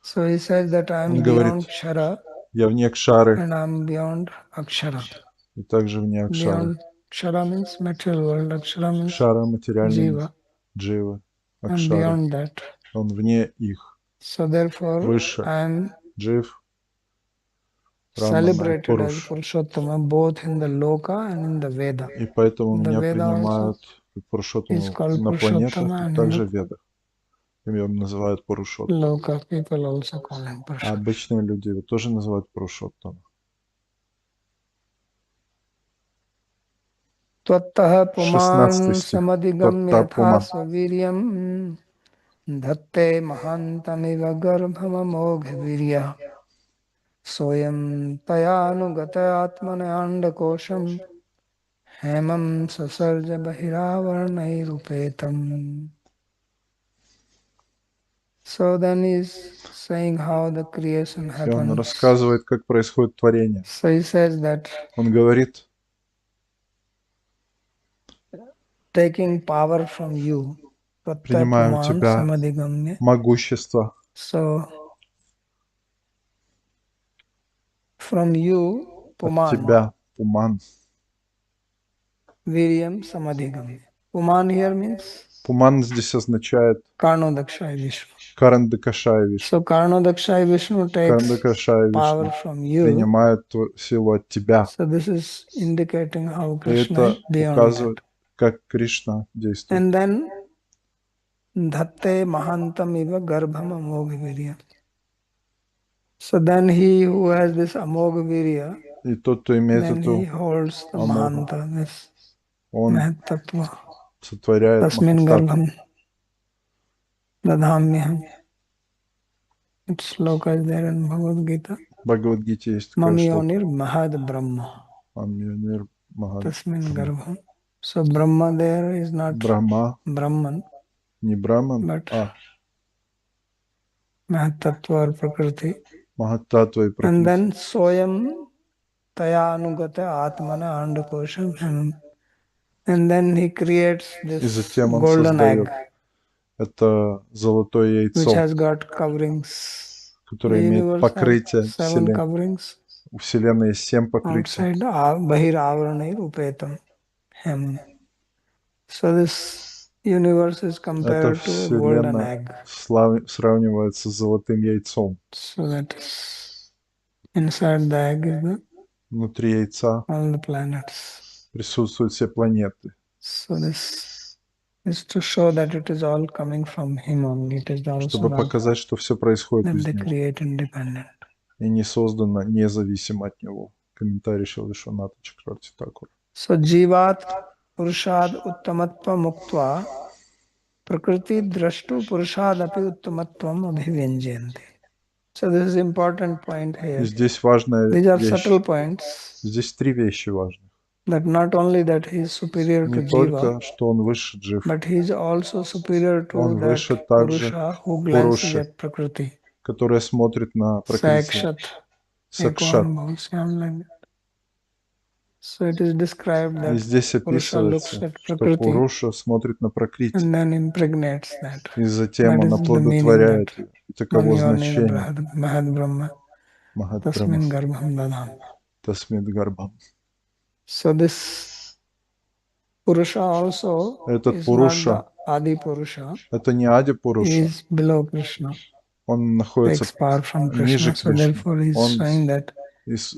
So he says that I Он am говорит, beyond Kshara я вне Кшары and I am beyond Akshara. и также вне Акшары. Beyond Kshara means material world, Akshara means Кшара — материальный мир, Jiva, Дживы, and Акшары. beyond that. Он вне их. So therefore, Выше I am Джив, Рамана, celebrated as Пуруш. Purushottama both in the Loka and in the Veda. И поэтому In the меня Veda also принимают как Пурушоттаму is called на планетах Purushottama, и and in также the в Ведах. И его называют Пурушоттам. Loka people also call him А Purushottama. обычные люди его тоже называют Пурушоттамом. Tvattah 16 puman стих. samadigamya Таттапуман. viryam dhatte mahantamiva garbhamamogha virya soyam tayanugata atmana andakosham hemam sasarja bahiravarnairupetam. So then he's saying how the creation И он happens. рассказывает, как происходит творение. So he says that Он говорит, taking power from you, принимаю у prattapuman тебя samadigamya. могущество, So from you, от puman, тебя, Пуман. viryam samadhigamya. Puman here means Пуман здесь означает Karnodakshaya Vishnu. Карандакашая Вишну. So Karnodakshaya Vishnu takes Карандакашая power Вишну from you. принимает силу от тебя. So this is indicating how И Krishna это is beyond указывает, that. как Кришна действует. And then dhatte mahantam iva garbham amogha virya. So then he who has this amogha virya, И тот, кто имеет then he эту holds the амогу, mahanta, this он mahatattva. сотворяет Tasmin Махататтву. garbham dadhamyaham. Its sloka is there in Bhagavad Gita. В Бхагавад-гите есть такая Mamyonir шлока. Mahad Brahma. Амьонир Махад. Tasmin Garbham. So Brahma there is not Брахма, Brahman, не Браман, but а Mahatattva or Prakriti. Махаттатва и And Пракрити. then Soyam Taya Anugata Atmana Andakosham. And then he creates И this затем он golden egg, создает это золотое which яйцо, has got coverings. The которое имеет universe has покрытие 7 Вселенной. coverings. У Вселенной есть 7 покрытий. Outside Bahir Avranir Upetam Hem. So this universe is Эта compared to a golden Вселенная egg. сравнивается с золотым яйцом. So that is inside the egg is the Внутри яйца all the planets. присутствуют все планеты. So this is to show that it is all coming from him only. It is also Чтобы not показать, что все происходит that из they него create independent. и не создано независимо от него. Комментарий Шрила Вишваната Чакраварти Такура. So Jivat Purushad Uttamatva Muktva Prakriti Drashtu Purushad Api Uttamatvam Abhivyajyanti. So this is important point И here. здесь важная These are вещь. subtle points. Здесь 3 вещи важны. That not only that he is superior to Не Jiva, только, что он выше Джив, but he is also superior to он that выше также Purusha who glances Пуруши, at Prakriti. которая смотрит на Пракрити. Sakshat. Сакшат. So it is described И that здесь Purusha looks описывается, at что Prakriti Пуруша смотрит на Пракрити, and then impregnates that. и затем That он is the meaning that оплодотворяет ее. И таково Mamyonir значение Mahad Brahma Махатбрама Tasmin Garbham Dadam. Тасмид Гарбам. So this Purusha also Этот is not the Пуруша, Adi Purusha. это не Ади He Пуруша, is below Krishna. он находится Takes power from ниже Krishna. So Кришны. therefore he is Он showing that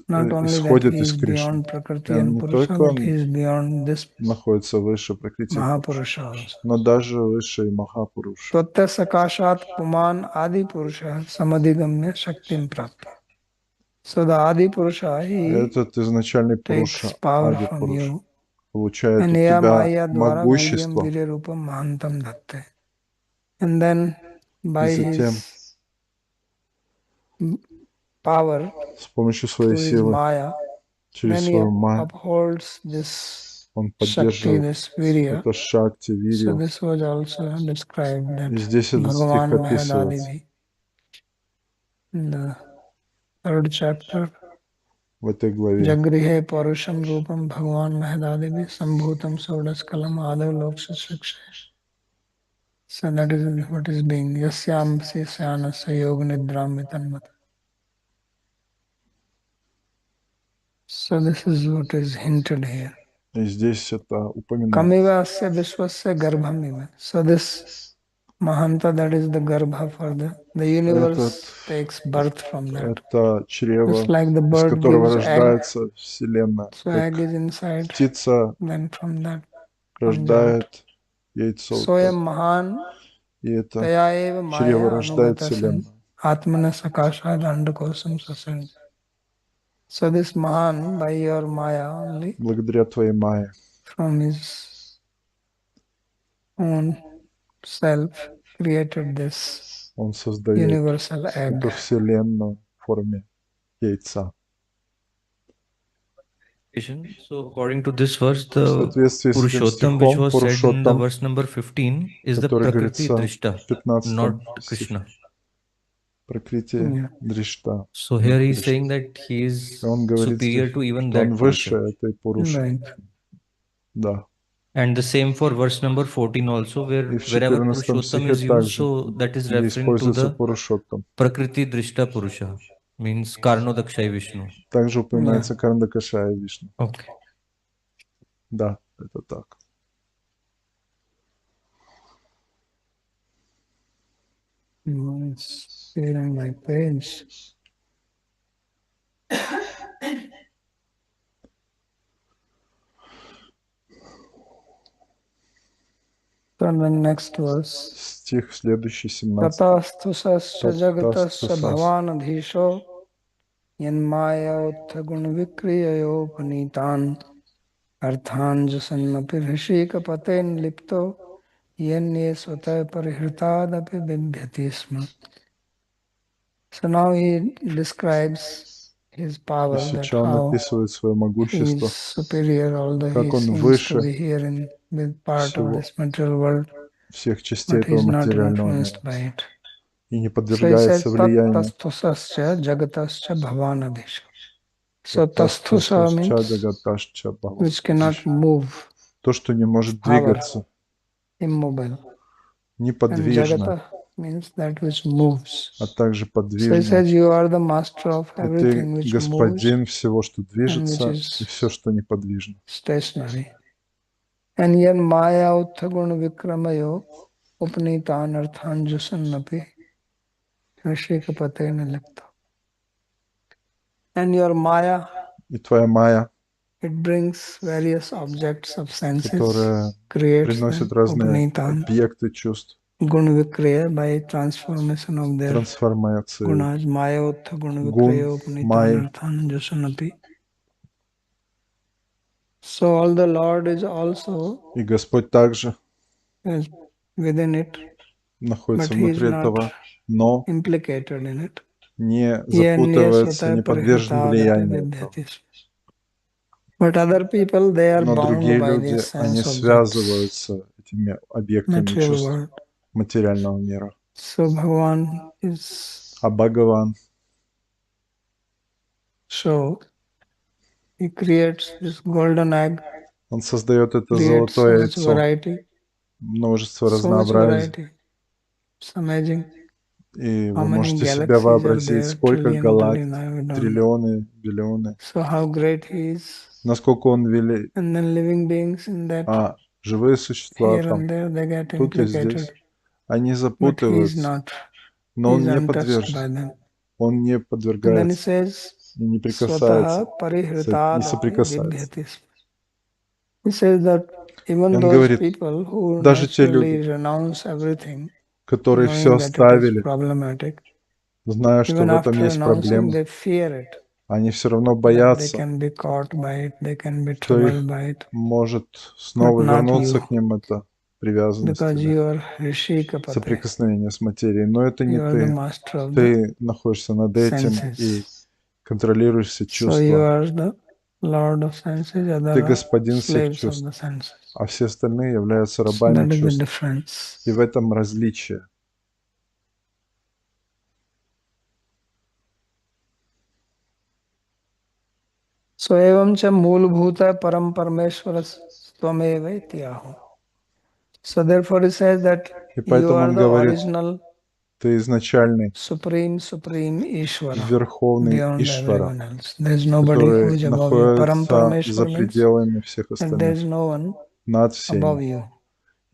not only that исходит he из is Кришны. beyond Prakriti И and не Purusha, только but he он is beyond this находится выше Пракрити, Mahapurusha also. но даже выше и Махапуруша. Tvatta Sakashat Puman Adi Purusha Samadigamya Shaktim Prapta. So the Adi Purusha, he Этот изначальный takes Пуруша, power Ади from Пуруша, you. получает And у ya тебя Maya Dwara Mahyam могущество, Virya Rupam Mahantam Datte. And then и by затем his power с помощью своей through his силы, Maya, через then he свою Майю, upholds this он Shakti, поддерживает this Virya. это Шакти, So Вирью. this was also described И that здесь этот стих Bhagavan описывается Mahadadevi in the 3rd chapter. в этой главе. Jagrihe Parusham Rupam Bhagavan Mahadadevi Sambhutam Sodaskalam Adav Loksa Shiksha. So that is what is being Yasyam Syanasa Yoga Nidram Vitanmata. So this is what is hinted here. И здесь это упоминается. Kamiva Asya Vishwasya Garbhamima. So this Mahanta, that is the Garbha for the universe takes birth from that. Это чрево, Just like the из bird которого gives egg, рождается Вселенная. so egg Как is inside, птица then from that comes out. рождает яйцо, Soyam Mahan и это Taya eva чрево Maya рождает Anugatasan Вселенную. Atmana Sakasha Dandakosam Sasan. So this Mahan, by your Maya only, Благодаря твоей Майе from his own self, created this он создает universal egg. эту Вселенную в форме яйца. So according to this verse, В the соответствии с этим Purushottam, which стихом, was said in the Пурушоттам, verse number 15, is the который Prakriti говорится Drishta, в 15 not стихе, Krishna. Пракрити Yeah. Дришта. So here he is saying that he is И он говорит superior здесь, to even что он that выше Purusha. этой Пуруши. Right. Да. And the same for verse number 14 also, И в wherever 14 Purushottam стихе is used, также, so that is где referring to используется the Пурушоттам, Prakriti Drishta Purusha, means Karnodakshay Vishnu. также упоминается Карндакашая Вишну. Okay. Да, это так. It's clearing my page. So the next verse. Стих следующий, 17. Tatastusasya jagatasya Tatastusas. bhavanadhisho yanmaya uttha gunvikriyayo panitan arthanjasannapi rishika paten lipto yanye swata parihritadapi bibhyati sma. So now he describes his И power, that сейчас он how описывает свое he is могущество, superior, although he как он seems to выше be here with part of всего, this material world, всех частей but he этого is not материального мира influenced by it. и не So he said, подвергается tat влиянию. tasthusascha jagatascha bhavanadesha. So Таттастхусcha tasthusa means джагаташча which cannot бхаванадеши. move, То, что не может power, двигаться, immobile. And неподвижно, jagata means that which moves. а также So he подвижно. says, you are the master of И ты everything which moves господин всего, что and which движется, и is все, что неподвижно. stationary. And yan maya uttaguna vikramayo upnitan arthan jusannapi rishikapate nilakta. And your maya, И твоя майя, it brings various objects of senses, которая creates them, приносит разные upnitan, объекты чувств, gunvikriya, by transformation of their трансформации gunas, maya uttha гун, gunvikriya upnitan майи. arthan jusannapi. So all the Lord is also И Господь также is within it, находится but he is внутри not этого, но implicated in it. не Yenya запутывается, swata не подвержен parihritadate влиянию этого. vibhyatis. But other people, they are Но другие bound by their люди, они sense objects, связываются этими объектами material чувств world. материального мира. So Bhagavan is, А Бхагаван, so he creates this golden egg, он создает это creates so золотое much яйцо, variety, множество so much разнообразия. variety. It's amazing. И How вы many можете себе galaxies are вообразить, there? сколько Trillion, галактик, trillion, I don't know. триллионы, биллионы, So how great he is. насколько он велик. And then living beings in that, А живые существа here там, and there, they get тут и implicated. здесь, они But he is запутываются, not. но He он is не untouched by подвержен, them. он не And then he подвергается says, и не Swataha прикасается, не parihritadapi соприкасается. vibhyatis. He says that И even он those говорит, people who даже те naturally люди, renounce everything, которые все knowing that it is оставили, problematic, зная, что even в этом after есть renouncing, проблема, they fear it, они все равно that they боятся, can be caught by it, they can be что их troubled by it, может but снова not вернуться you, к ним эта привязанность because или you are Rishikapate, соприкосновение с материей. Но это не you are the ты. master of the Ты находишься над этим и senses. контролируешь все So you чувства. are the Lord of senses, Ты other are господин всех slaves of чувств, the senses. а все остальные являются So рабами that is the чувств. difference. И в этом различие. So evam cha मूलभूत param parmeshwara tvameva ityaho. So therefore he says that И you поэтому are он the говорит, original ты изначальный, supreme Ishvara верховный beyond Ишвара, everyone else. There is nobody who который is above you. Param находится за Parameshwar means пределами всех that there остальных, is no one над above всеми. you.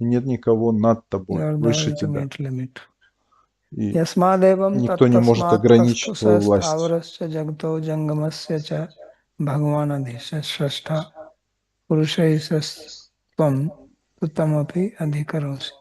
И нет никого над You тобой, are the выше тебя. ultimate limit. И Yasmadevam никто не может tattasmat ограничить твою tasthusas власть. thavarascha jagto jangamasya cha bhagavanadesha shrashta purushaisas tvam utamapi adhikarosi.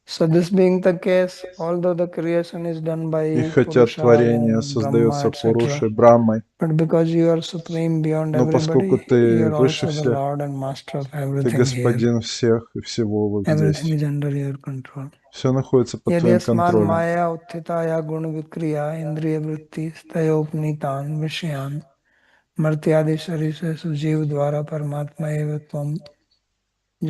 So this being the case, although the creation is done И by хотя Purusha творение alone, Brahma, создается etc., Пурушей, Брамой, but because you are supreme beyond но поскольку everybody, you ты are выше also the всех, Lord and Master of ты everything here. господин всех и всего вот Everything здесь. is under your control. Все находится под твоим Yadyasman контролем. maya utthitaya guna vikriya indriya vritti stayopnitan vishyan martyadi sharise sujeev dwara paramatma eva tvam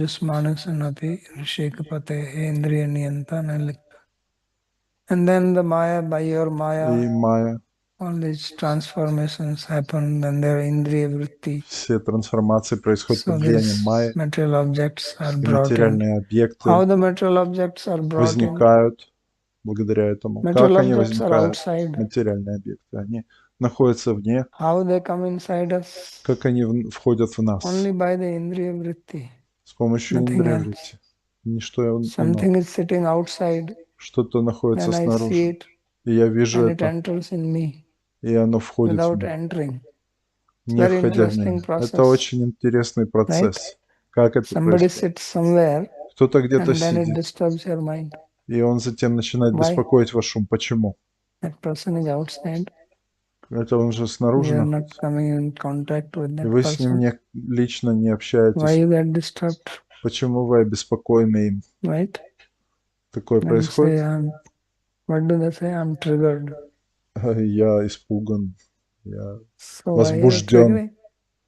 jusmanasanapi rishikapate indriya niyanta nalikta. And then the Maya, by your Maya, И майя, all these transformations happen, then their Indriya Vritti. все трансформации происходят So под влиянием these майи, material objects are и brought in. материальные объекты How the material objects are brought in? возникают благодаря этому. Material Как они objects are возникают? outside. Материальные объекты. Они находятся вне. How they come inside us? Как они входят в нас? Only by the Indriya Vritti. С помощью Nothing индриеврити. else. Ничто иное. Something is sitting outside, Что-то находится then I see снаружи. it, И я вижу and it это, enters in me и оно входит в without меня, entering. It's не very входя в interesting меня. Это process, очень интересный right? процесс. Как это Somebody происходит? sits somewhere, Кто-то где-то and then it сидит, disturbs your mind. и он затем начинает Why? беспокоить ваш ум. Почему? That person is outside. Это он же снаружи You are not находится. coming in contact with И that вы с ним person. лично не Why общаетесь. you get disturbed, Почему вы обеспокоены им? right? Такое And say, происходит? what do they say? I'm triggered. Я испуган, я So why are you возбужден. triggering?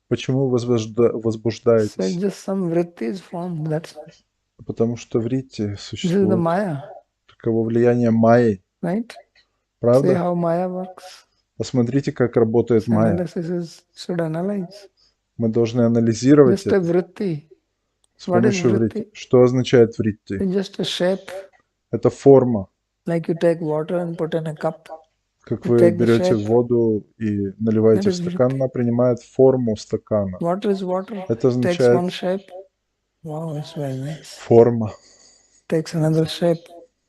Почему вы So it's возбуждаетесь? just some vrittis form. That's Потому что в Рите this is the существует Maya, таково влияние майи, right? See правда? how Maya works. Посмотрите, как работает This майя. analysis should analyze. Мы должны анализировать Just a это vritti. с What is помощью вритти. vritti? Что означает вритти? It's just a shape. Это форма. Like you take water and put in a cup. Как You вы take the берете shape. воду и That наливаете в is стакан, vritti. она принимает форму стакана. Water is water. Это Takes означает one shape. Wow, it's very nice. форма. Takes another shape.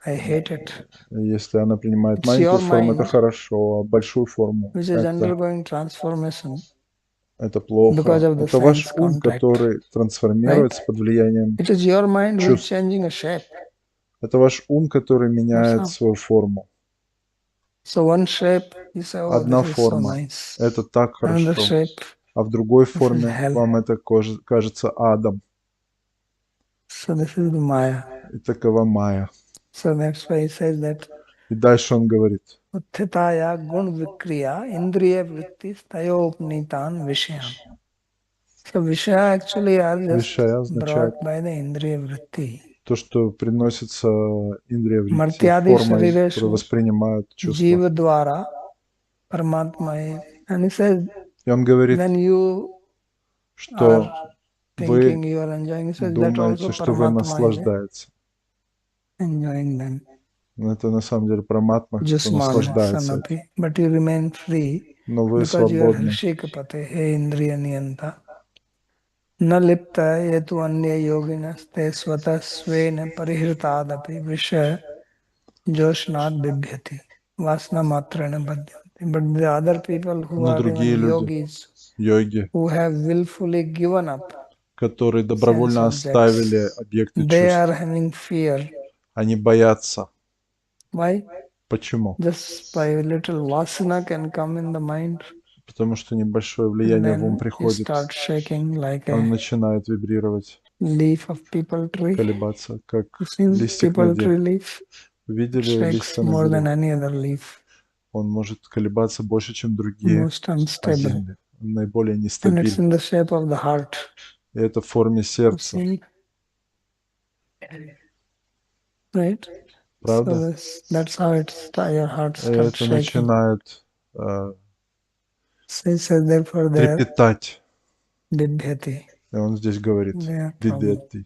I hate it. Если она принимает It's маленькую your форму, это mind хорошо, а большую форму which is undergoing transformation это плохо. because of the Это ваш sense ум, contact. который Right? трансформируется под влиянием It is your mind who is чувств. changing a shape. Это ваш ум, который That's меняет how. свою форму. So one shape, you say, oh, Одна this is so форма nice. – это так Another хорошо, shape, а в другой this is форме hell. вам это кажется адом. So this is the Maya. И такова майя. So that's why he says that И дальше он говорит, Uttitaya gun vikriya indriya vritti stayopnitan vishayam. So Vishaya actually are just вишая означает brought by the indriya vritti. то, что приносится индрия вритти, Martyadi формой, которую sharireshu воспринимают чувства. jiva dvara paramatma. And he says, И он говорит, when you что are вы thinking you are enjoying, he says that also думаете, что вы Paramatma is наслаждаетесь. enjoying them. Но это на самом деле параматма, кто Jusman наслаждается этим. sanapi. But you remain free Но вы because you are свободны, Hrishikapate, he indriya niyanta. Na lipta yetu anya yoginaste svata svena parihritadapi vishaya joshnad bibhyati. Vasna matrana badhyanti. But the other people who но are другие even люди, yogis, йоги, who have willfully given up которые sense добровольно оставили objects, объекты they are чувств, having fear. они боятся. Why? Почему? Just by a little vasana can come in the mind, Потому что небольшое and влияние в ум then you приходит, start shaking like он a начинает вибрировать, leaf of people tree. колебаться, как You seen листик на people дереве. tree leaf? Вы It видели shakes листья на more than дереве? any other leaf, Он может колебаться больше, чем другие most unstable. один. Он наиболее And it's нестабильный. in the shape of the heart. И это в форме You сердца. seen? Right? So Правда? that's how your heart И starts это shaking. начинает So he says, therefore, they are трепетать. bibhyati. И он здесь говорит, They are trouble. бибетти.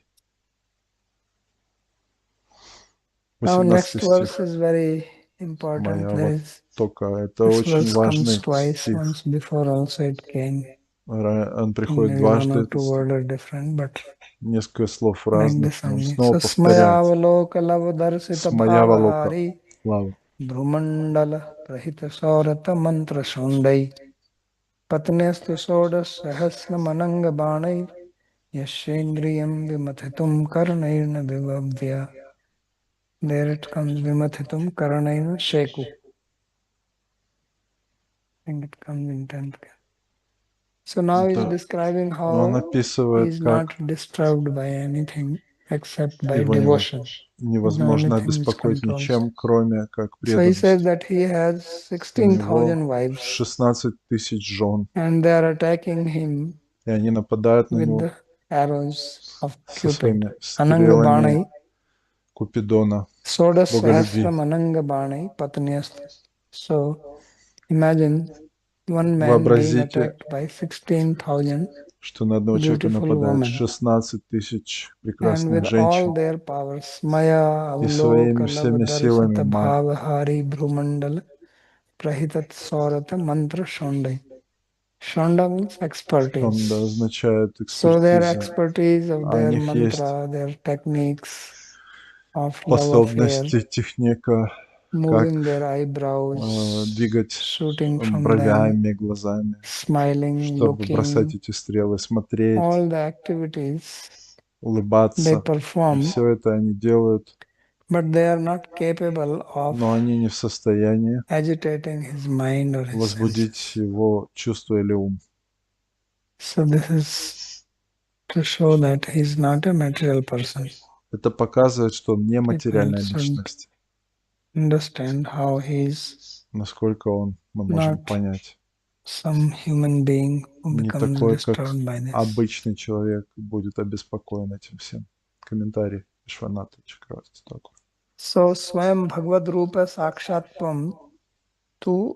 Now, 18 next стих. verse is very important. Моя There вот is только. Это this очень verse comes важный twice. стих. Once before also it came. Он приходит Maybe one дважды, or этот two стих. words are different, but Несколько слов like разных, this но он only. снова So повторяется. smayavaloka lavadarsita Смаявалока. bhavahari Слава. brahmandala prahita saurata mantra shundai patnestu sodas sahasra mananga banai yashendriyam vimathitum karnairna vivabdya. There it comes vimathitum karnairna sheku. I think it comes in 10th. So now he's Это describing он how описывает, he's как not disturbed by anything except by его devotion. невозможно Only thing which обеспокоить controls. ничем, кроме как So he says преданность. that he has У него 16,000 wives 16 тысяч жен, and they are attacking him и они нападают на with него the arrows of со Cupid. своими Ananga стрелами Banai, Купидона, Soda бога любви. Sahasram Ananga Banai Patniyast. So imagine one man being Вообразите, attacked by 16,000 что на одного человека beautiful нападает women. 16 тысяч And прекрасных with all женщин, their powers, Maya, и своими Avloka, всеми силами Lavadarsata, Майя, Bhavahari, Brumandala, Prahitat, Saurata, Mantra, Shondai. Shonda means он expertise. означает So their экспертиза. expertise of А у their них есть mantra, their techniques of love affair, способность и техника, как moving their eyebrows, двигать shooting from them, бровями, глазами, smiling, чтобы бросать looking, эти стрелы, смотреть, all the activities they улыбаться. И perform, все это они делают, but they are not capable of но они не в состоянии agitating his mind or his возбудить senses. его чувство или ум. So this is to show that he is not a material person. Это показывает, что он не People материальная should личность. understand how he's насколько мы можем not понять. some human being who Не becomes такой, как disturbed by this. обычный человек будет обеспокоен этим всем. Комментарий Вишваната Чакраварти Такур. So Swayam Bhagavad Rupa Sakshatvam tu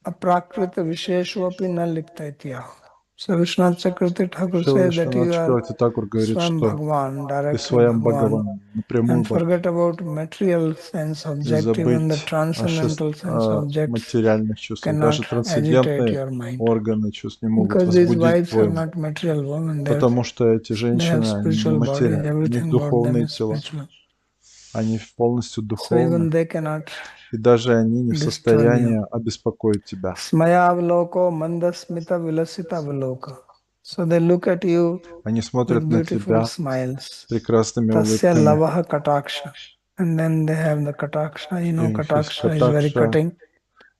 aprakrita visheshopi na likta itya. So Vishwanath Chakravarti Thakur Шрила says that Вишванат you are Чакраварти Такур говорит, Swayam что Bhagwan, ты directly своим Bhagwan, Бхагаван, напрямую and Бхагаван. forget about material sense, И objective, and the забыть transcendental sense objects материальных чувствах. Даже cannot agitate трансцендентные your mind. органы чувств не могут Because these возбудить wives are твой ум. not material women, Потому что эти they have женщины, они не spiritual bodies, материя, у них everything about them духовные is тела, spiritual. они полностью So even духовны, they cannot и даже они не в disturb you. состоянии обеспокоить тебя. Smayavloko mandasmita vilasita valoka. So they look at you Они with смотрят на beautiful тебя smiles. с прекрасными Tasya улыбками. lavaha kataksha. And then they have the kataksha. You И know, у них есть kataksha is very катакша. cutting.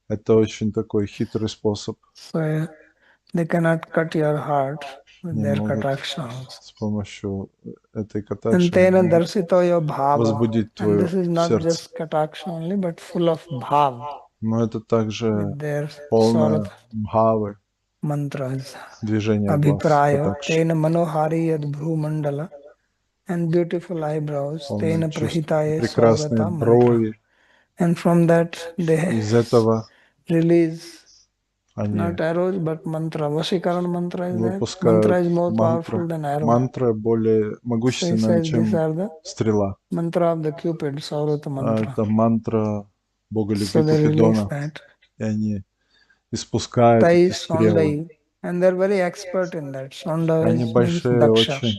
Это очень такой хитрый способ. So they cannot cut your heart with Не their могут kataksha also. с помощью этой And катакши tena darsito your bhava. возбудить And твое this is not сердце. just kataksha only, but full of bhav Но это также with their sort of полное бхавы, mantras. движение глаз, Abhiprayo, катакши. tena manohari yad bhru mandala, and beautiful eyebrows, Полное tena чувство. prahitaye Прекрасные swagata mantra. брови. And from that they Из этого release они not arrows but mantra. Vasikaran mantra is there. выпускают Mantra is more powerful мантры. than arrow. Мантра более So he могущественная, says these чем are the стрела. mantra of the Cupid, Saurata mantra. Это мантра бога любви So they release Купидона. that. И они испускают Tai эти стрелы. Sondai, and they're very expert in that. Sonda Они means большие, Daksha, очень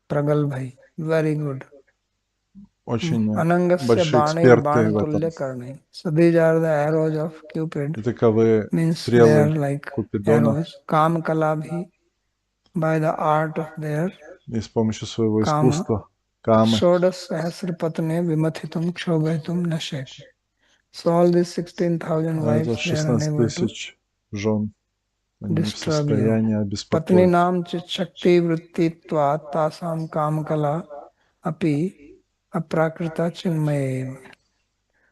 Pragalbhai, very good. Anangasya большие Bani эксперты Ban в этом. Tulya Karni. So these are the arrows of Cupid. И таковы Means they стрелы are like Купидона. arrows. Kam Kalabhi, by the art of their И с помощью своего Kama, искусства, камы, Shodas Sahasrapatne Vimathitum Kshobetum Nashek. So all these 16,000 это wives, they are 16 unable to тысяч жен, они не в disturb you. состоянии Patni обеспокоить. nam chit shakti vrittitva tasam kamakala api aprakrita chinmayev.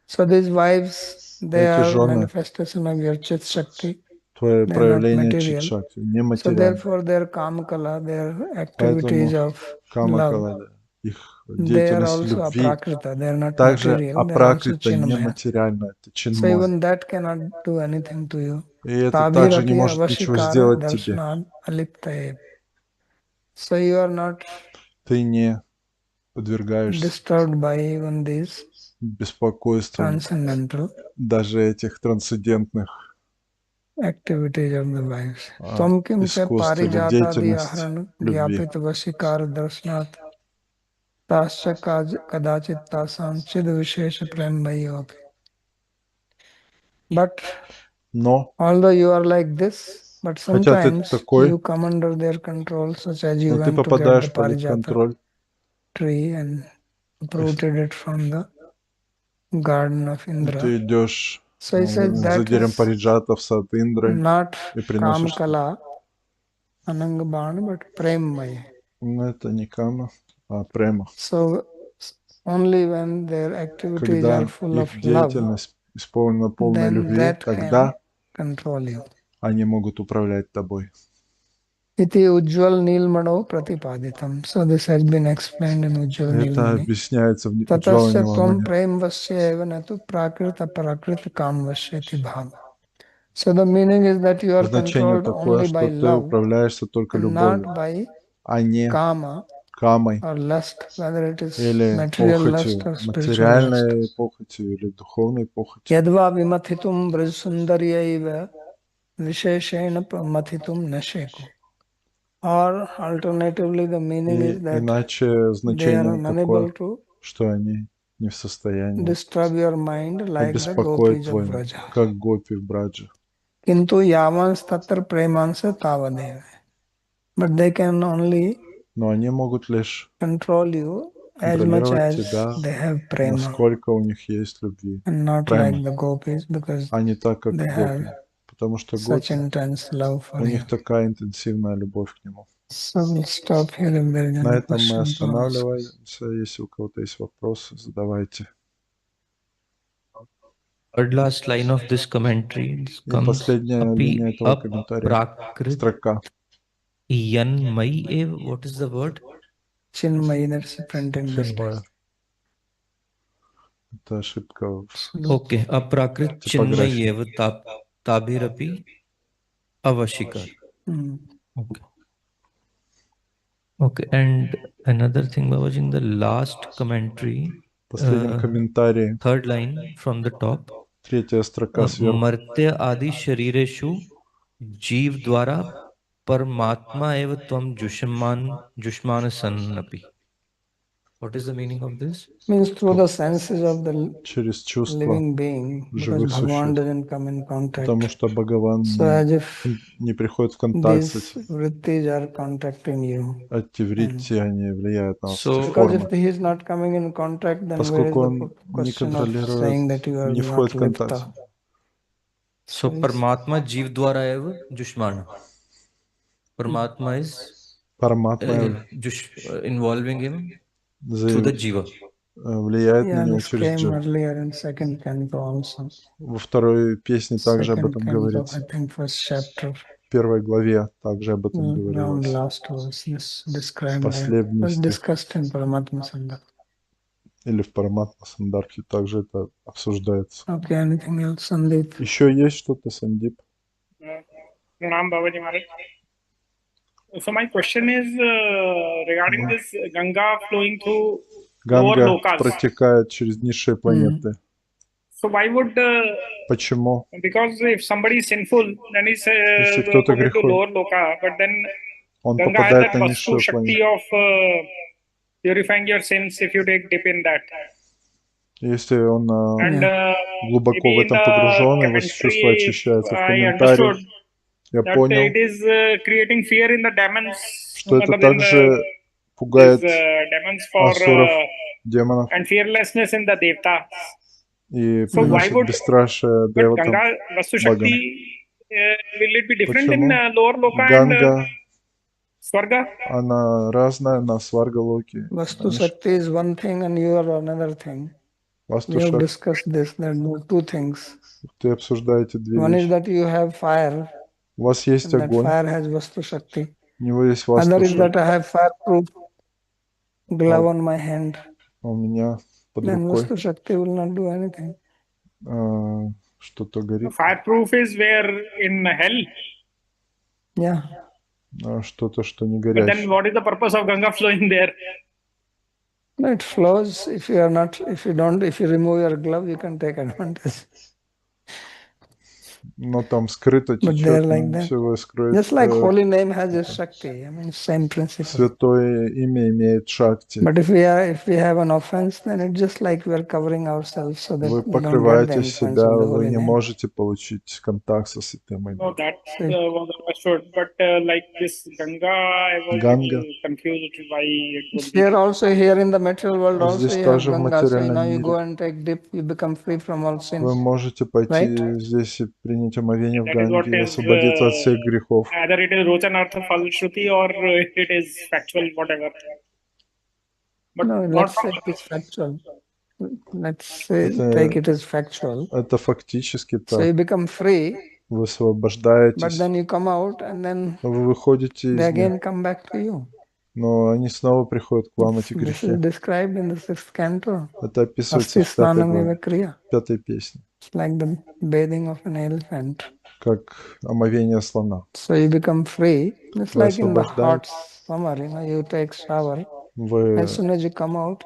So these wives, they Эти are жены, manifestation of your chit shakti. твое They are not проявление material. чит-шакти, So нематериальное. therefore their kamakala, their activities Поэтому of love, камакалада, их they are деятельность also любви, aprakrita. They are not также material. They are also апракрита, chinmaya. нематериально, это So чинмой. even that cannot do anything to you. И это также не Tabhirapi может ничего avashikara сделать тебе. darshanad aliptaye. So you are not Ты не подвергаешься disturbed by even these беспокойствам transcendental даже этих трансцендентных activities of the wives. Tvam kim se искусств или parijata di деятельности ahran любви. gyapit vashikar darsnat tasya kadachit tasam chid vishesha prem bhayopi. But Но, although you are like this, but хотя ты sometimes такой, you come under their control, such as you но ты went to get the попадаешь под их parijata контроль. tree and uprooted it from the garden of Indra. Ты идешь So he says за that деревом is Париджата в сад Индры not и приносишь. Kamkala Anangabana, but Premmaya. Но это не кама, а према. So only when their activities are Когда full их of love, деятельность исполнена полной then любви, that тогда can control you. они могут управлять тобой. Iti Ujjwal Nilmano Pratipaditam. So this has been explained in Ujjwal Это Nilmani. объясняется в Уджвала Tatasya tvam Ниламане. prem vasya evanatu prakrita prakrita kam vasyati bhava. So the meaning is that you are Значение controlled такое, only by что ты love управляешься только and любовью, not by а не kama камой or lust, whether it is или material lust похотью, or spiritual lust. материальной похотью или духовной похотью. Yadva vimathitum brajsundaryaiva visheshena mathitum nasheko. Or alternatively, the meaning И is that иначе they are значение такое, unable to что они не в состоянии disturb your mind like the обеспокоить gopis of твой ум, Vraja. как гопи в Брадже. Kintu yavans tatra premansa tavadeva. But they can only Но они могут лишь control you as much контролировать as тебя, they have prema, насколько у них есть любви. and not Према, like the gopis, because а не так, как they have гопи. Потому что such гопи, intense love for у you. них такая интенсивная любовь к нему. So we'll stop here if there is На any этом мы question to ask. останавливаемся. Если у кого-то есть вопросы, задавайте. Third last line of this commentary И comes последняя линия api этого комментария. aprakrit Строка. yanmai ev. What is the word? Chinmay, that's a printing mistake. Чинмая. Это ошибка в Okay. Aprakrit chinmay типографии. ev tabirapi avashikar. Hmm. Okay. Okay. And another thing, Babaji, in the last commentary, В последнем комментарии, third line from the top, третья строка сверху. मर्त्य आदि शरीरेषु जीव द्वारा परमात्मा एव त्वं जुष्मान सन्नपि. What is the meaning of this? Means through the senses of the Через чувства living being, because живых Bhagavan существ. doesn't come in contact. Потому что Бхагаван So as if не приходит в контакт с these этим. vrittis are contacting you. Эти вритти, они влияют на нас, эти So, Because формы. if he is not coming in contact, then where is Поскольку the он не question of контролирует, saying that you are не входит not в контакт. lipta? so परमात्मा जीव द्वारा एव जुष्मान. Paramatma is Параматма involving him through the jiva. влияет на Yeah, него this через came дживу. earlier in second canto also. Во второй песне также об Second этом canto, говорится. I think first chapter. В первой главе также об этом Around говорилось. last verse, yes, described there. Последний Was стих. discussed in Paramatma Sangha. Или в Параматма Сандарбхе также это обсуждается. Okay, anything else, Sandeep? Еще есть что-то, Сандип? Pranam Babaji Maharaj. So my question is regarding this Ganga flowing through lower Ганга lokas. протекает через низшие планеты. So why would Почему? because if somebody is sinful, then he's Если кто-то going to греховен, lower loka, but then он Ganga has попадает that на vastu низшую shakti планету. of purifying your sins if you take dip in that. Если он And глубоко в maybe in этом the погружен, его чувства commentary, очищаются. В I комментарии understood я that понял, it is creating fear in the demons, что это in также these пугает demons for асуров, демонов and fearlessness in the devtas. и So why приносит would бесстрашие but деватам, Ganga Vastu богам. Shakti will it be different in Почему? lower loka and Ганга, Swarga? она разная на Сваргалоке. Vastu Shakti is one thing and you are another thing. We have Вастушак, discussed this. There are two things. ты обсуждаете две One is вещи. that you have fire, У вас есть and that огонь, fire has Vastu Shakti. у него есть Other is Вастушак, that I have fireproof glove on my hand. а у меня под Then рукой Vastu Shakti will not do anything. что-то горит, Fireproof is where in hell. Yeah. что-то, что не But then горящее. what is the purpose of Ganga flowing there? No, it flows. If you remove your glove, you can take advantage. Но там скрыто But течет, they're like но that. все его скроет. Just like holy name has its Shakti. I mean, same principle. Святое имя имеет шакти. But if we have an offense, then it's just like we are covering ourselves so that Вы we don't get the покрываете influence себя, of the вы holy не name. можете получить контакт со святым именем. No, that So was understood. But like this Ganga, I was Ганга. little confused why it would be. here in the material world also Здесь you have также в Ganga. So now материальном you go мире and take dip, you become free from all вы sins. можете пойти Right? здесь и принять омовение в That is what Ганге и is освободиться от всех грехов. either it is Rochanartha Falshruti or it is factual, whatever. But No, not let's from say it is factual. Let's say Это- take it as factual. Это фактически So так. you become free, Вы but освобождаетесь, then you come out and then вы выходите they из них, again come back to you. но они снова приходят к вам, эти This грехи. is described in the sixth canto. Это описывается Asti в пятой Snanam главе, Eva Kriya. пятой песне, It's like the bathing of an elephant. как омовение слона. So you become free. It's Вы like in the hot освобождаетесь, summer, you take shower. вы As soon as you come out,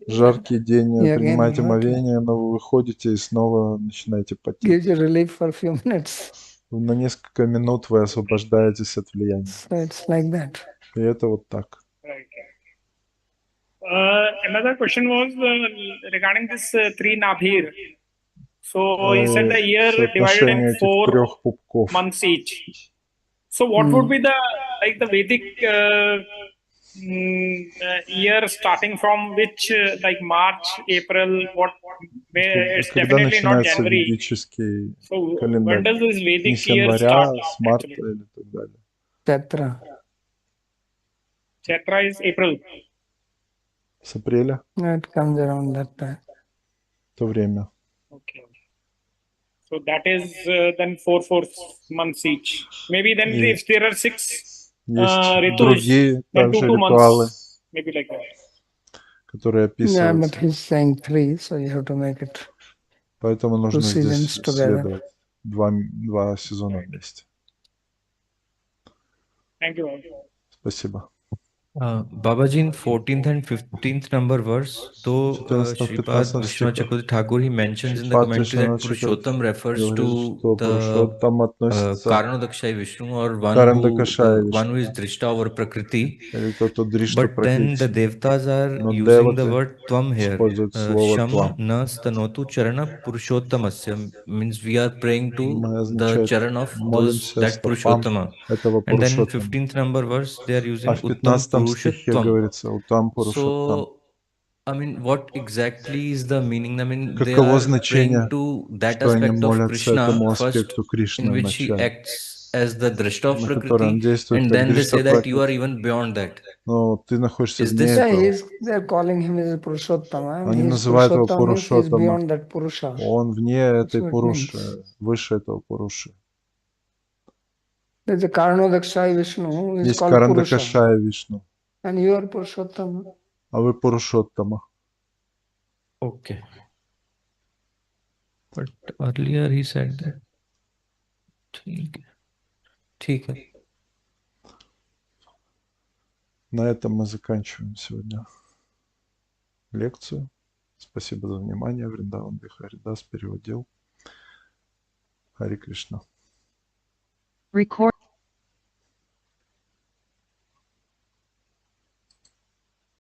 в жаркий день you again принимаете hurt. омовение, но вы выходите и снова начинаете потеть. Gives you relief for a few minutes. На несколько минут вы освобождаетесь от влияния. So it's like that. И это вот так. Right. Another question was regarding this three Nabhir. So he said the year divided in Соотношение этих 4 трех пупков. months each. So what would be the Vedic year starting from which like March, April, what? It's Когда definitely not начинается January. ведический So when календарь? does this Не Vedic с year января, start? с марта Actually, или так далее. Chatra. Chaitra is April. С апреля It comes around that time. то время. Okay. So that is then 4 months each. Maybe then И if there are 6 есть ritus, другие then также 2 ритуалы, months, maybe like that. которые Yeah, but описываются. he's saying 3, so you have to make it Поэтому 2 нужно здесь seasons together. следовать два сезона вместе. Thank you. Baba. Спасибо. Babaji, in 14th and 15th number verse, though 14-15 Sripad Vishwanath стихах Chakravarti Thakur, he mentions in the Шрипад commentary that Вишванат Чакраварти Purushottam refers говорит, to что the Пурушоттам относится Karanodakshaya Vishnu, or Карандакашая one who Вишну, is Drishta over Prakriti. или тот, кто Дришта But then the Пракрити. Devtas are Но using the деваты word Tvam here. используют слово Sham Твам. na stanotu charana Purushottamasya, means we are praying to the Означает, charan of молимся that стопам Purushottama. этого And then in Пурушоттама. 15th number verse, they are А using в Uttam 15 стихе Purushottvam. говорится Утам Пурушоттам. So, I mean, what exactly is the meaning? I mean, they Каково are praying значение, to that что они aspect of молятся Krishna этому first, аспекту in Кришны which he вначале, acts as the Drishta of на который он Prakriti, действует and как then they Дришта say that you are Пракрити. even beyond that. Но ты находишься Is вне this? Yeah, этого. they're calling him as Purushottama, and Они his называют его Purushottama means he's Пурушоттама. beyond that Purusha. Он вне That's этой what it Пуруши, means. выше этого Пуруши. There's a Karanodakshaya Vishnu who is Есть called Purusha, Карандакашая Вишну, and you are Purushottama. а вы Пурушоттама. Okay. But earlier he said that. ठीक है. На этом мы заканчиваем сегодня лекцию. Спасибо за внимание. Вриндаван Бихаридас переводил. Хари Кришна. Record.